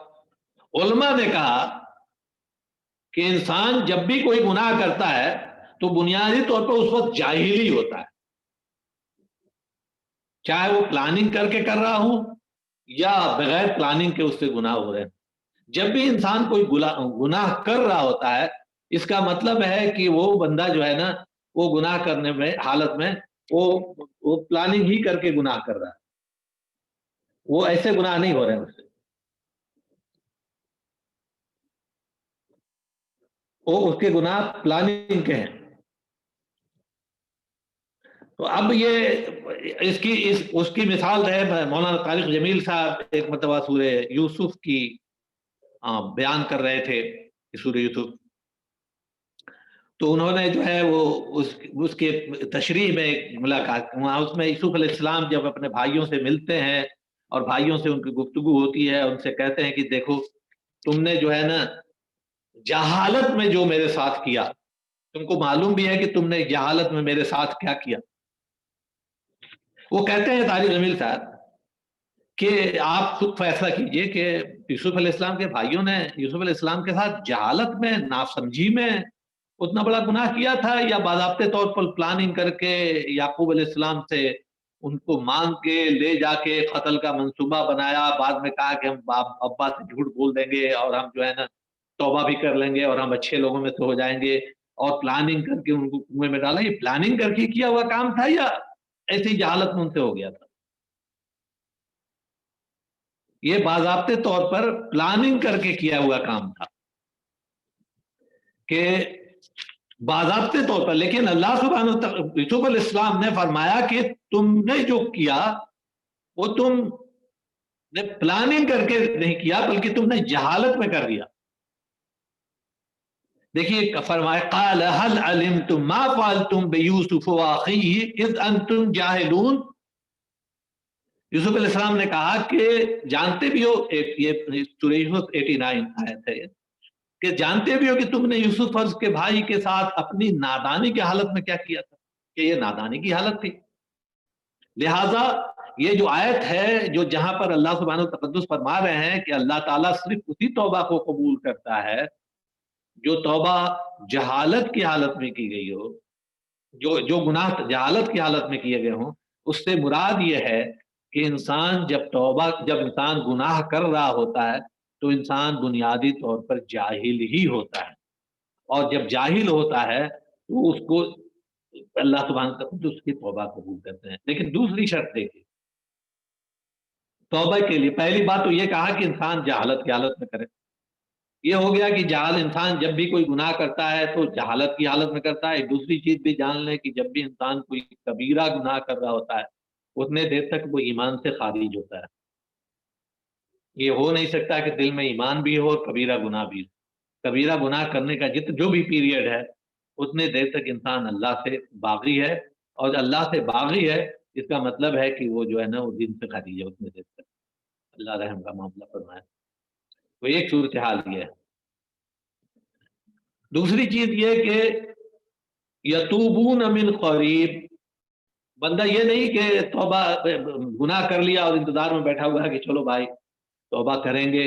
علماء نے کہا کہ انسان جب بھی کوئی گناہ کرتا ہے تو بنیادی طور پر اس وقت جاہل ہی ہوتا ہے، چاہے وہ پلاننگ کر کے کر رہا ہوں یا بغیر پلاننگ کے اس سے گناہ ہو رہے ہیں۔ جب بھی انسان کوئی گناہ کر رہا ہوتا ہے، اس کا مطلب ہے کہ وہ بندہ جو ہے نا، وہ گناہ کرنے میں حالت میں وہ پلاننگ ہی کر کے گناہ کر رہا ہے، وہ ایسے گناہ نہیں ہو رہے ہیں اس سے، وہ اس کے گناہ پلاننگ کے ہیں۔ تو اب یہ اس کی مثال ہے، مولانا طارق جمیل صاحب ایک مرتبہ سورہ یوسف کی بیان کر رہے تھے، سورہ یوسف، تو انہوں نے جو ہے وہ اس کے تشریح میں ایک ملاقات، اس میں یوسف علیہ السلام جب اپنے بھائیوں سے ملتے ہیں اور بھائیوں سے ان کی گفتگو ہوتی ہے، ان سے کہتے ہیں کہ دیکھو تم نے جو ہے نا جہالت میں جو میرے ساتھ کیا، تم کو معلوم بھی ہے کہ تم نے جہالت میں میرے ساتھ کیا کیا۔ وہ کہتے ہیں طارق جمیل صاحب کہ آپ خود فیصلہ کیجئے کہ یوسف علیہ السلام کے بھائیوں نے یوسف علیہ السلام کے ساتھ جہالت میں، ناسمجھی میں اتنا بڑا گناہ کیا تھا، یا باضابطے طور پر پلاننگ کر کے یعقوب علیہ السلام سے ان کو مانگ کے لے جا کے قتل کا منصوبہ بنایا، بعد میں کہا کہ ہم ابا سے جھوٹ بول دیں گے اور ہم جو ہے نا توبہ بھی کر لیں گے اور ہم اچھے لوگوں میں سے ہو جائیں گے، اور پلاننگ کر کے ان کو کنویں میں ڈالا، یہ پلاننگ کر کے کیا ہوا کام تھا یا ایسی جہالت میں ان سے ہو گیا تھا؟ یہ باضابطے طور پر پلاننگ کر کے کیا ہوا کام تھا کہ باضابطے طور پر، لیکن اللہ سبحانہ یوسف علیہ السلام نے فرمایا کہ تم نے جو کیا وہ تم نے پلاننگ کر کے نہیں کیا بلکہ تم نے جہالت میں کر دیا۔ دیکھیے فرمایا قال هل علمتم ما فعلتم بیوسف واخیہ اذ انتم جاہلون، یوسف علیہ السلام نے کہا کہ جانتے بھی ہو، یہ سورہ یوسف 89 آیت ہے، کہ جانتے بھی ہو کہ تم نے یوسف کے بھائی کے ساتھ اپنی نادانی کی حالت میں کیا کیا تھا، کہ یہ نادانی کی حالت تھی۔ لہٰذا یہ جو آیت ہے جو جہاں پر اللہ سبحانہ تقدس فرما رہے ہیں کہ اللہ تعالیٰ صرف اسی توبہ کو قبول کرتا ہے جو توبہ جہالت کی حالت میں کی گئی ہو، جو گناہ جہالت کی حالت میں کیے گئے ہوں، اس سے مراد یہ ہے کہ جب انسان گناہ کر رہا ہوتا ہے تو انسان بنیادی طور پر جاہل ہی ہوتا ہے، اور جب جاہل ہوتا ہے تو اس کو اللہ سبحانہ وتعالی اس کی توبہ قبول کرتے ہیں۔ لیکن دوسری شرط دیکھیے توبہ کے لیے، پہلی بات تو یہ کہا کہ انسان جہالت کی حالت میں کرے، یہ ہو گیا کہ جہال انسان جب بھی کوئی گناہ کرتا ہے تو جہالت کی حالت میں کرتا ہے۔ ایک دوسری چیز بھی جان لیں کہ جب بھی انسان کوئی کبیرہ گناہ کر رہا ہوتا ہے اتنے دیر تک وہ ایمان سے خارج ہوتا ہے، یہ ہو نہیں سکتا کہ دل میں ایمان بھی ہو اور کبیرہ گناہ بھی ہو۔ کبیرہ گناہ کرنے کا جو بھی پیریڈ ہے اتنے دیر تک انسان اللہ سے باغی ہے، اور اللہ سے باغی ہے اس کا مطلب ہے کہ وہ جو ہے نا وہ دین سے خارج ہے اتنے دیر تک۔ اللہ رحم کا معاملہ فرمائے۔ تو ایک صورتحال یہ ہے۔ دوسری چیز یہ کہ یتوبون من قریب، بندہ یہ نہیں کہ توبہ گناہ کر لیا اور انتظار میں بیٹھا ہوا ہے کہ چلو بھائی توبہ کریں گے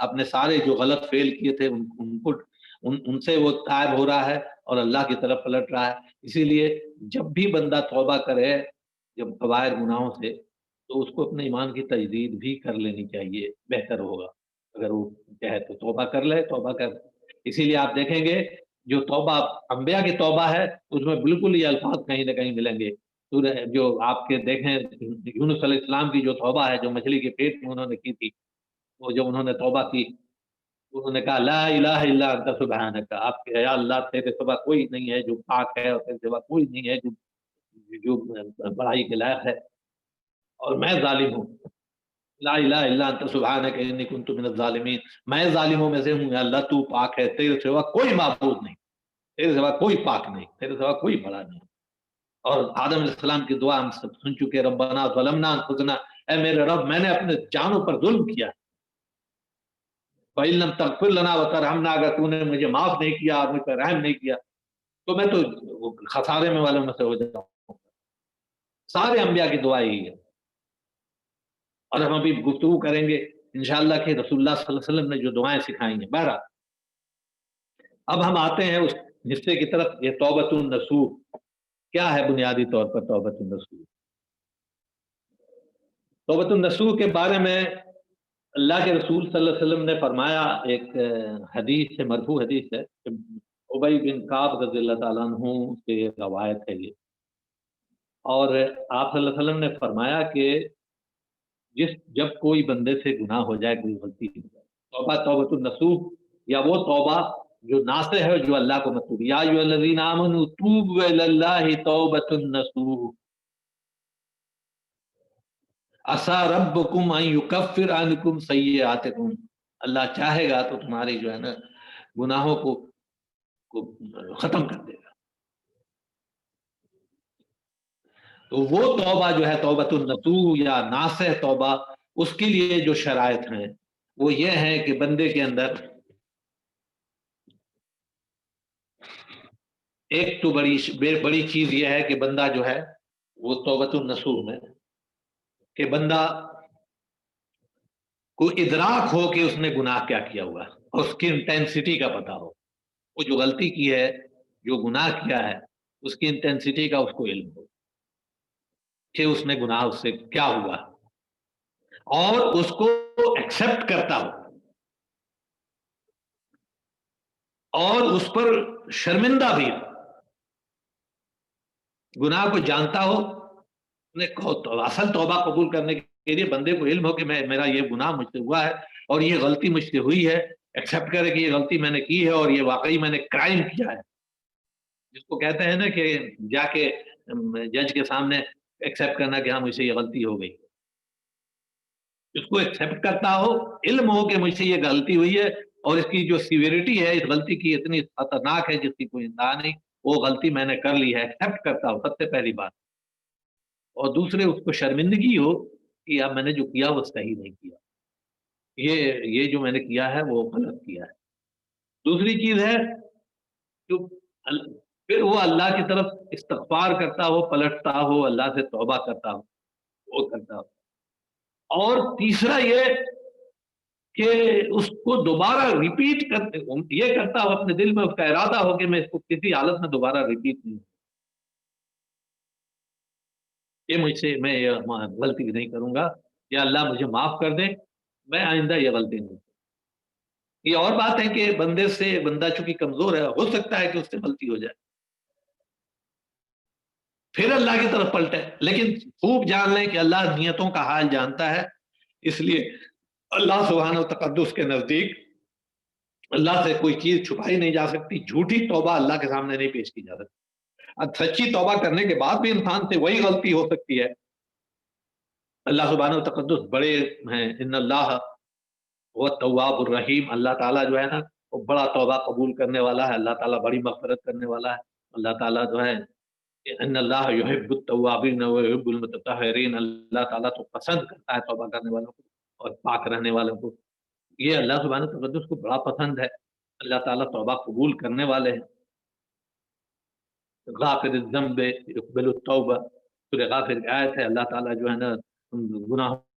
اپنے سارے جو غلط فعل کیے تھے ان سے وہ تائب ہو رہا ہے اور اللہ کی طرف پلٹ رہا ہے۔ اسی لیے جب بھی بندہ توبہ کرے جب کبائر گناہوں سے، تو اس کو اپنے ایمان کی تجدید بھی کر لینی چاہیے، بہتر ہوگا۔ اگر وہ چاہے تو توبہ کر لے، توبہ کر، اسی لیے آپ دیکھیں گے جو توبہ انبیاء کی توبہ ہے اس میں بالکل یہ الفاظ کہیں نہ کہیں ملیں گے۔ جو آپ کے دیکھیں یونس علیہ السلام کی جو توبہ ہے، جو مچھلی کے پیٹ میں انہوں نے کی تھی، وہ جب انہوں نے توبہ کی، انہوں نے کہا لا الہ الا انت سبحانک، آپ کے یا اللہ تیرے سوا کوئی نہیں ہے جو پاک ہے، اور تیرے سوا کوئی نہیں ہے جو بڑائی کے لائق ہے، اور میں ظالم ہوں۔ لا الہ الا انت سبحانک انی کنت من الظالمین، میں ظالموں میں سے ہوں، یا اللہ تو پاک ہے، تیرے سوا کوئی معبود نہیں، تیرے سوا کوئی پاک نہیں، تیرے سوا کوئی بڑا نہیں۔ اور آدم علیہ السلام کی دعا ہم سب سن چکے، ربنا ظلمنا انفسنا، اے میرے رب میں نے اپنے جانوں پر ظلم کیا، فَإِن لَّمْ تَغْفِرْ لَنَا وَتَرْحَمْنَا، اگر تو نے مجھے معاف نہیں کیا اور مجھ پر رحم نہیں کیا تو میں تو خسارے میں والوں میں سے ہو جاؤں۔ سارے انبیاء کی دعا یہی ہے، اور ہم ابھی گفتگو کریں گے انشاءاللہ کہ رسول اللہ صلی اللہ علیہ وسلم نے جو دعائیں سکھائی ہیں۔ بہرحال اب ہم آتے ہیں اس حصے کی طرف، یہ توبۃ النصوح کیا ہے؟ بنیادی طور پر توبۃ النصوح، توبۃ النصوح کے بارے میں اللہ کے رسول صلی اللہ علیہ وسلم نے فرمایا، ایک حدیث ہے، مرفوع حدیث ہے، ابی بن کعب رضی اللہ تعالیٰ عنہ سے روایت ہے یہ، اور آپ صلی اللہ علیہ وسلم نے فرمایا کہ جب کوئی بندے سے گناہ ہو جائے، کوئی غلطی ہو جائے، توبہ توبۃ النصوح، یا وہ توبہ جو ناصح ہے، جو اللہ کو مطلوب، یا ایھا الذین آمنوا توبوا الی اللہ توبۃ النصوح عسیٰ ربکم ان یکفر عنکم سیئاتکم، اللہ چاہے گا تو تمہاری جو ہے نا گناہوں کو ختم کر دے گا۔ تو وہ توبہ جو ہے توبۃ النصوح یا ناصح توبہ، اس کے لیے جو شرائط ہیں وہ یہ ہیں کہ بندے کے اندر ایک تو بڑی چیز یہ ہے کہ بندہ جو ہے وہ توبۃ النصوح میں کہ بندہ کو ادراک ہو کہ اس نے گناہ کیا کیا ہوا، اور اس کی انٹینسٹی کا پتہ ہو، وہ جو غلطی کی ہے، جو گناہ کیا ہے، اس کی انٹینسٹی کا اس کو علم ہو کہ اس نے گناہ اس سے کیا ہوا، اور اس کو ایکسپٹ کرتا ہو اور اس پر شرمندہ بھی ہو، گناہ کو جانتا ہو، اصل توبہ قبول کرنے کے لیے بندے کو علم ہو کہ میرا یہ گناہ مجھ سے ہوا ہے اور یہ غلطی مجھ سے ہوئی ہے، ایکسپٹ کرے کہ یہ غلطی میں نے کی ہے اور یہ واقعی میں نے کرائم کیا ہے، جس کو کہتے ہیں نا کہ جا کے جج کے سامنے ایکسپٹ کرنا کہ ہاں مجھ سے یہ غلطی ہو گئی، اس کو ایکسپٹ کرتا ہو، علم ہو کہ مجھ سے یہ غلطی ہوئی ہے اور اس کی جو سیویریٹی ہے اس غلطی کی اتنی خطرناک ہے جس کی کوئی انتہا نہیں، وہ غلطی میں نے کر لی ہے، ایکسپٹ کرتا ہو، سب سے پہلی بات، اور دوسرے اس کو شرمندگی ہو کہ اب میں نے جو کیا وہ صحیح نہیں کیا، یہ جو میں نے کیا ہے وہ غلط کیا ہے۔ دوسری چیز ہے جو پھر وہ اللہ کی طرف استغفار کرتا ہو، پلٹتا ہو، اللہ سے توبہ کرتا ہو، وہ کرتا ہو، اور تیسرا یہ کہ اس کو دوبارہ ریپیٹ یہ کرتا ہو، اپنے دل میں اس کا ارادہ ہو کہ میں اس کو کسی حالت میں دوبارہ ریپیٹ نہیں، یہ مجھ سے میں یہ غلطی نہیں کروں گا، یا اللہ مجھے معاف کر دے، میں آئندہ یہ غلطی نہیں۔ یہ اور بات ہے کہ بندہ چونکہ کمزور ہے، ہو سکتا ہے کہ اس سے غلطی ہو جائے، پھر اللہ کی طرف پلٹے، لیکن خوب جان لیں کہ اللہ نیتوں کا حال جانتا ہے، اس لیے اللہ سبحانہ و تقدس کے نزدیک اللہ سے کوئی چیز چھپائی نہیں جا سکتی، جھوٹی توبہ اللہ کے سامنے نہیں پیش کی جا سکتی، اب سچی توبہ کرنے کے بعد بھی انسان سے وہی غلطی ہو سکتی ہے، اللہ سبحانہ و تقدس بڑے ہیں، ان اللہ وہ تواب الرحیم، اللہ تعالیٰ جو ہے نا وہ بڑا توبہ قبول کرنے والا ہے، اللہ تعالیٰ بڑی مغفرت کرنے والا ہے، اللہ تعالیٰ جو ہے ان اللہ یحب التوابین و یحب المتطہرین، اللہ تعالیٰ تو پسند کرتا ہے توبہ کرنے والوں کو اور پاک رہنے والوں کو، یہ اللہ سبحانہ تقدس کو بڑا پسند ہے، اللہ تعالیٰ توبہ قبول کرنے والے ہیں، غافر الذنب یقبل التوبہ، سورہ غافر کی آیت ہے، اللہ تعالیٰ جو ہے نا گناہوں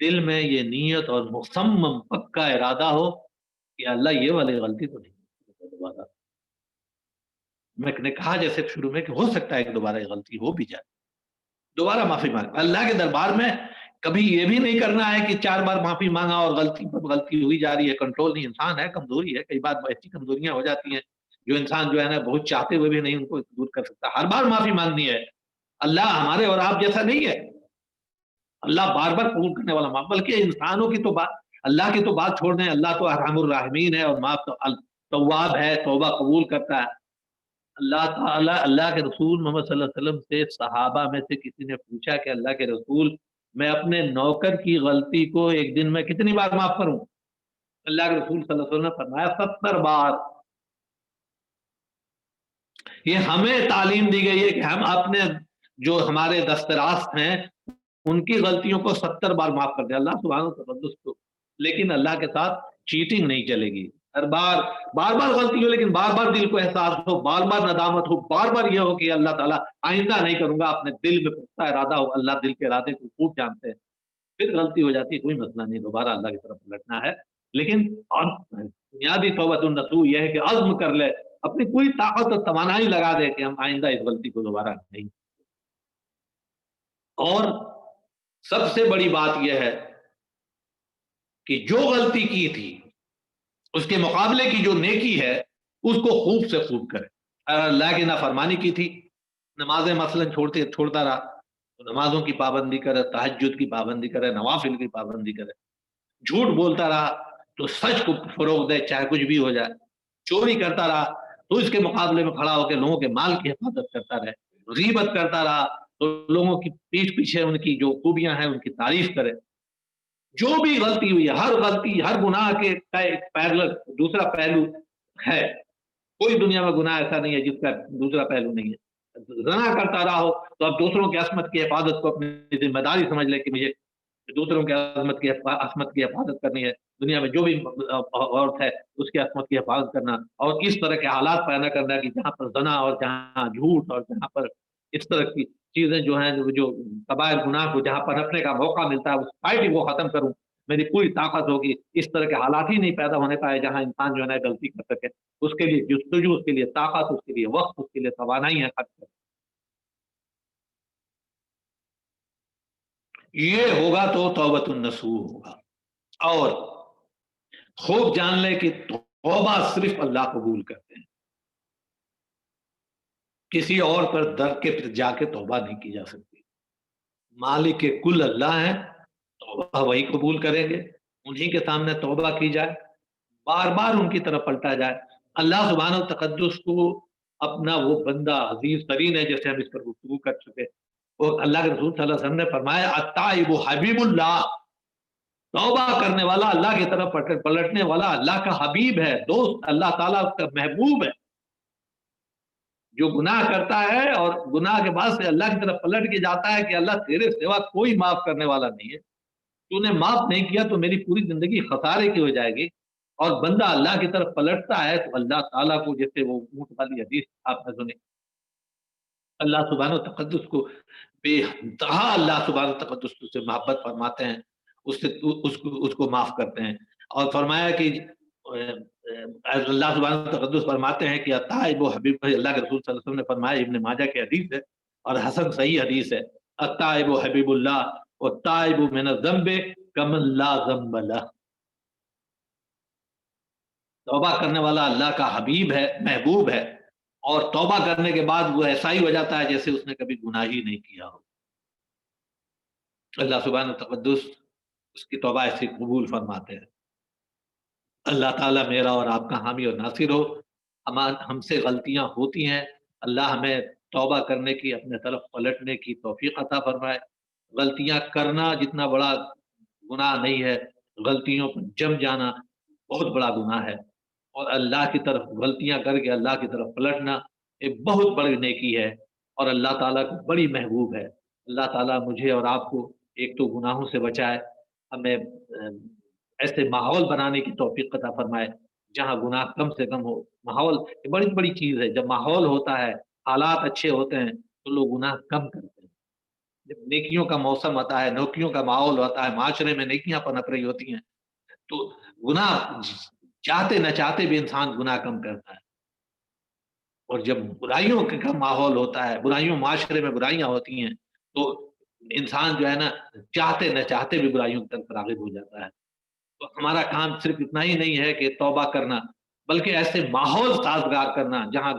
دل میں یہ نیت اور مصمم پکا ارادہ ہو کہ اللہ یہ والی غلطی تو نہیں کروں گا دوبارہ۔ میں نے کہا جیسے شروع میں کہ ہو سکتا ہے کہ دوبارہ یہ غلطی ہو بھی جائے، دوبارہ معافی مانگ اللہ کے دربار میں۔ کبھی یہ بھی نہیں کرنا ہے کہ 4 بار معافی مانگا اور غلطی پر غلطی ہوئی جا رہی ہے، کنٹرول نہیں، انسان ہے، کمزوری ہے، کئی بار ایسی کمزوریاں ہو جاتی ہیں جو انسان جو ہے نا بہت چاہتے ہوئے بھی نہیں ان کو دور کر سکتا، ہر بار معافی مانگنی ہے۔ اللہ ہمارے اور آپ جیسا نہیں ہے، اللہ بار بار قبول کرنے والا معاف، بلکہ انسانوں کی تو بات، اللہ کی تو بات چھوڑ دیں، اللہ تو ارحم الراحمین ہے اور معاف تواب ہے، توبہ قبول کرتا ہے۔ اللہ تعالیٰ، اللہ کے رسول محمد صلی اللہ علیہ وسلم سے صحابہ میں سے کسی نے پوچھا کہ اللہ کے رسول، میں اپنے نوکر کی غلطی کو ایک دن میں کتنی بار معاف کروں؟ اللہ کے رسول صلی اللہ علیہ وسلم نے فرمایا 70 بار۔ یہ ہمیں تعلیم دی گئی ہے کہ ہم اپنے جو ہمارے دستراست ہیں ان کی غلطیوں کو 70 بار معاف کر دیں اللہ سبحانہ تقدس کو، لیکن اللہ کے ساتھ چیٹنگ نہیں چلے گی۔ ہر بار بار بار غلطی ہو، لیکن بار بار دل کو احساس ہو، بار بار ندامت ہو، بار بار یہ ہو کہ اللہ تعالیٰ آئندہ نہیں کروں گا، اپنے دل میں پختہ ارادہ ہو، اللہ دل کے ارادے کو خوب جانتے ہیں۔ پھر غلطی ہو جاتی ہے کوئی مسئلہ نہیں، دوبارہ اللہ کی طرف پلٹنا ہے، لیکن اور بنیادی توبۃ النصوح یہ ہے کہ عزم کر لے، اپنی پوری طاقت اور توانائی لگا دے کہ ہم آئندہ اس غلطی کو دوبارہ نہیں۔ اور سب سے بڑی بات یہ ہے کہ جو غلطی کی تھی اس کے مقابلے کی جو نیکی ہے اس کو خوب سے خوب کرے۔ اگر اللہ کی نافرمانی کی تھی، نمازیں مثلاً چھوڑتا رہا تو نمازوں کی پابندی کرے، تہجد کی پابندی کرے، نوافل کی پابندی کرے۔ جھوٹ بولتا رہا تو سچ کو فروغ دے چاہے کچھ بھی ہو جائے۔ چوری کرتا رہا تو اس کے مقابلے میں کھڑا ہو کے لوگوں کے مال کی حفاظت کرتا رہے۔ غیبت کرتا رہا تو لوگوں کی پیٹھ پیچھے ان کی جو خوبیاں ہیں ان کی تعریف کرے۔ جو بھی غلطی ہوئی ہے، ہر غلطی، ہر گناہ کے کا ایک پیرلل دوسرا پہلو ہے، کوئی دنیا میں گناہ ایسا نہیں ہے جس کا دوسرا پہلو نہیں ہے۔ زنا کرتا رہا ہو تو اب دوسروں کی عصمت کی حفاظت کو اپنی ذمہ داری سمجھ لے کہ مجھے دوسروں کی عصمت کی حفاظت کرنی ہے، دنیا میں جو بھی عورت ہے اس کی عصمت کی حفاظت کرنا، اور اس طرح کے حالات پیدا کرنا کہ جہاں پر زنا اور جہاں جھوٹ اور جہاں پر اس طرح کی چیزیں جو ہیں جو قبائل گناہ کو جہاں پنپنے کا موقع ملتا ہے اس سوسائٹی کو ختم کروں، میری پوری طاقت ہوگی، اس طرح کے حالات ہی نہیں پیدا ہونے پائے جہاں انسان جو ہے نا غلطی کر سکے، اس کے لیے جستجو، اس کے لیے طاقت، اس کے لیے وقت، اس کے لیے توانائی ہے خرچ کر۔ یہ ہوگا تو توبۃ النصوح ہوگا۔ اور خوب جان لے کہ توبہ صرف اللہ قبول کرتے ہیں، کسی اور پر در کے پھر جا کے توبہ نہیں کی جا سکتی۔ مالک کل اللہ ہیں، توبہ وہی قبول کریں گے، انہی کے سامنے توبہ کی جائے، بار بار ان کی طرف پلٹا جائے۔ اللہ سبحانہ و تقدس کو اپنا وہ بندہ عزیز ترین ہے، جیسے ہم اس پر گفتگو کر چکے، اور اللہ کے رسول صلی اللہ علیہ وسلم نے فرمایا التائب حبیب اللہ، توبہ کرنے والا اللہ کی طرف پلٹنے والا اللہ کا حبیب ہے، دوست، اللہ تعالیٰ اس کا محبوب ہے۔ جو گناہ کرتا ہے اور گناہ کے بعد سے اللہ کی طرف پلٹ کے جاتا ہے کہ اللہ تیرے سوا کوئی معاف کرنے والا نہیں ہے، تو نے معاف نہیں کیا تو میری پوری زندگی خسارے کی ہو جائے گی، اور بندہ اللہ کی طرف پلٹتا ہے تو اللہ تعالیٰ کو، جیسے وہ اونٹ والی حدیث آپ نے سنی، اللہ سبحانہ و تقدس کو بے انتہا، اللہ سبحانہ و تقدس سے محبت فرماتے ہیں، اس کو معاف کرتے ہیں، اور فرمایا کہ اللہ سبحانہ و تقدس فرماتے ہیں کہ التائب حبیب، اللہ کے رسول صلی اللہ علیہ وسلم نے فرمایا، ابن ماجہ کی حدیث ہے اور حسن صحیح حدیث ہے، التائب حبیب اللہ والتائب من الذنب کمن لا ذنب لہ، توبہ کرنے والا اللہ کا حبیب ہے، محبوب ہے، اور توبہ کرنے کے بعد وہ ایسا ہی ہو جاتا ہے جیسے اس نے کبھی گناہ ہی نہیں کیا ہو۔ اللہ سبحانہ تقدس اس کی توبہ ایسی قبول فرماتے ہیں۔ اللہ تعالیٰ میرا اور آپ کا حامی اور ناصر ہو۔ ہم سے غلطیاں ہوتی ہیں، اللہ ہمیں توبہ کرنے کی، اپنے طرف پلٹنے کی توفیق عطا فرمائے۔ غلطیاں کرنا جتنا بڑا گناہ نہیں ہے، غلطیوں پر جم جانا بہت بڑا گناہ ہے، اور اللہ کی طرف غلطیاں کر کے اللہ کی طرف پلٹنا ایک بہت بڑی نیکی ہے، اور اللہ تعالیٰ کو بڑی محبوب ہے۔ اللہ تعالیٰ مجھے اور آپ کو ایک تو گناہوں سے بچائے، ہمیں ایسے ماحول بنانے کی توفیق عطا فرمائے جہاں گناہ کم سے کم ہو۔ ماحول بڑی بڑی چیز ہے، جب ماحول ہوتا ہے، حالات اچھے ہوتے ہیں تو لوگ گناہ کم کرتے ہیں۔ جب نیکیوں کا موسم آتا ہے، نیکیوں کا ماحول ہوتا ہے، معاشرے میں نیکیاں پنپ رہی ہوتی ہیں، تو گناہ چاہتے نہ چاہتے بھی انسان گناہ کم کرتا ہے، اور جب برائیوں کا ماحول ہوتا ہے، برائیوں معاشرے میں برائیاں ہوتی ہیں، تو انسان جو ہے نا چاہتے نہ چاہتے بھی برائیوں کی طرف راغب ہو جاتا ہے۔ تو ہمارا کام صرف اتنا ہی نہیں ہے کہ توبہ کرنا، بلکہ ایسے ماحول سازگار کرنا جہاں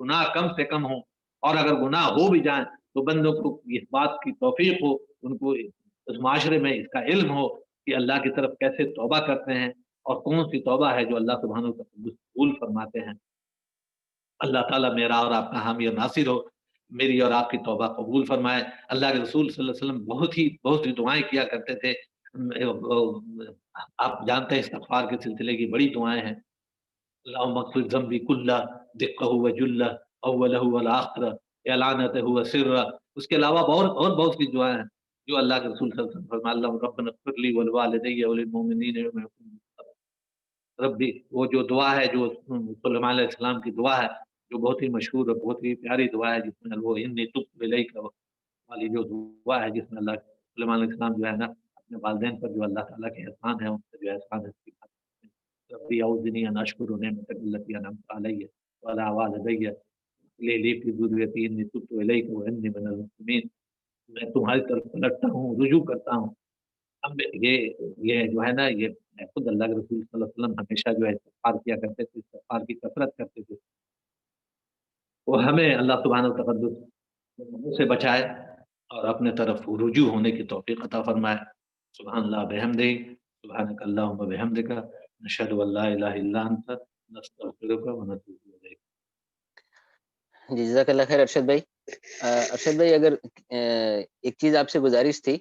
گناہ کم سے کم ہوں، اور اگر گناہ ہو بھی جائیں تو بندوں کو اس بات کی توفیق ہو، ان کو اس معاشرے میں اس کا علم ہو کہ اللہ کی طرف کیسے توبہ کرتے ہیں، اور کون سی توبہ ہے جو اللہ سبحانہ و تعالی قبول فرماتے ہیں۔ اللہ تعالیٰ میرا اور آپ کا حامی اور ناصر ہو، میری اور آپ کی توبہ قبول فرمائے۔ اللہ کے رسول صلی اللہ علیہ وسلم بہت سی دعائیں کیا کرتے تھے۔ آپ جانتے ہیں استغفار کے سلسلے کی بڑی دعائیں ہیں۔ اللہم اغفر ذنبی کلہ دقہ و جلہ اولہ والآخرہ اعلانتہ و سرہ۔ اس کے علاوہ بہت سی دعائیں ہیں جو اللہ کے رسول صلی اللہ علیہ وسلم فرمایا، اللہم ربنا اغفر لی ولوالدی وللمؤمنین یوم یقوم ربی۔ وہ جو دعا ہے جو سلیمان علیہ السلام کی دعا ہے، جو بہت ہی مشہور اور بہت ہی پیاری دعا ہے، جس میں وہ انی تبت الیک والی جو دعا ہے، جس میں اللہ سلیمان علیہ السلام جو ہے نا اپنے والدین پر جو اللہ تعالیٰ کے احسان ہے ان سے جو احسان ہے، ربی اعوذنی ان اشکر نعمتک التی انعمت علی وعلی والدی لی فی ذریتی انی تبت الیک وانی من المسلمین۔ میں تمہاری طرف پلٹتا ہوں، رجوع کرتا ہوں۔ اب یہ جو ہے نا، یہ خود اللہ کے رسول صلی اللہ علیہ وسلم ہمیشہ جو ہے استغفار کیا کرتے تھے، استغفار کی کثرت کرتے تھے۔ وہ ہمیں اللہ سبحانہ و تقدس سے بچائے اور اپنے طرف رجوع ہونے کی توفیق عطا فرمائے۔ سبحان اللہ بحمدہ، سبحانک اللہم بحمدک، نشہد ان لا الہ الا انت، نستغفرک و نتوب الیک۔ جی جزاک اللہ خیر ارشد بھائی۔ ارشد بھائی اگر ایک چیز آپ سے گزارش تھی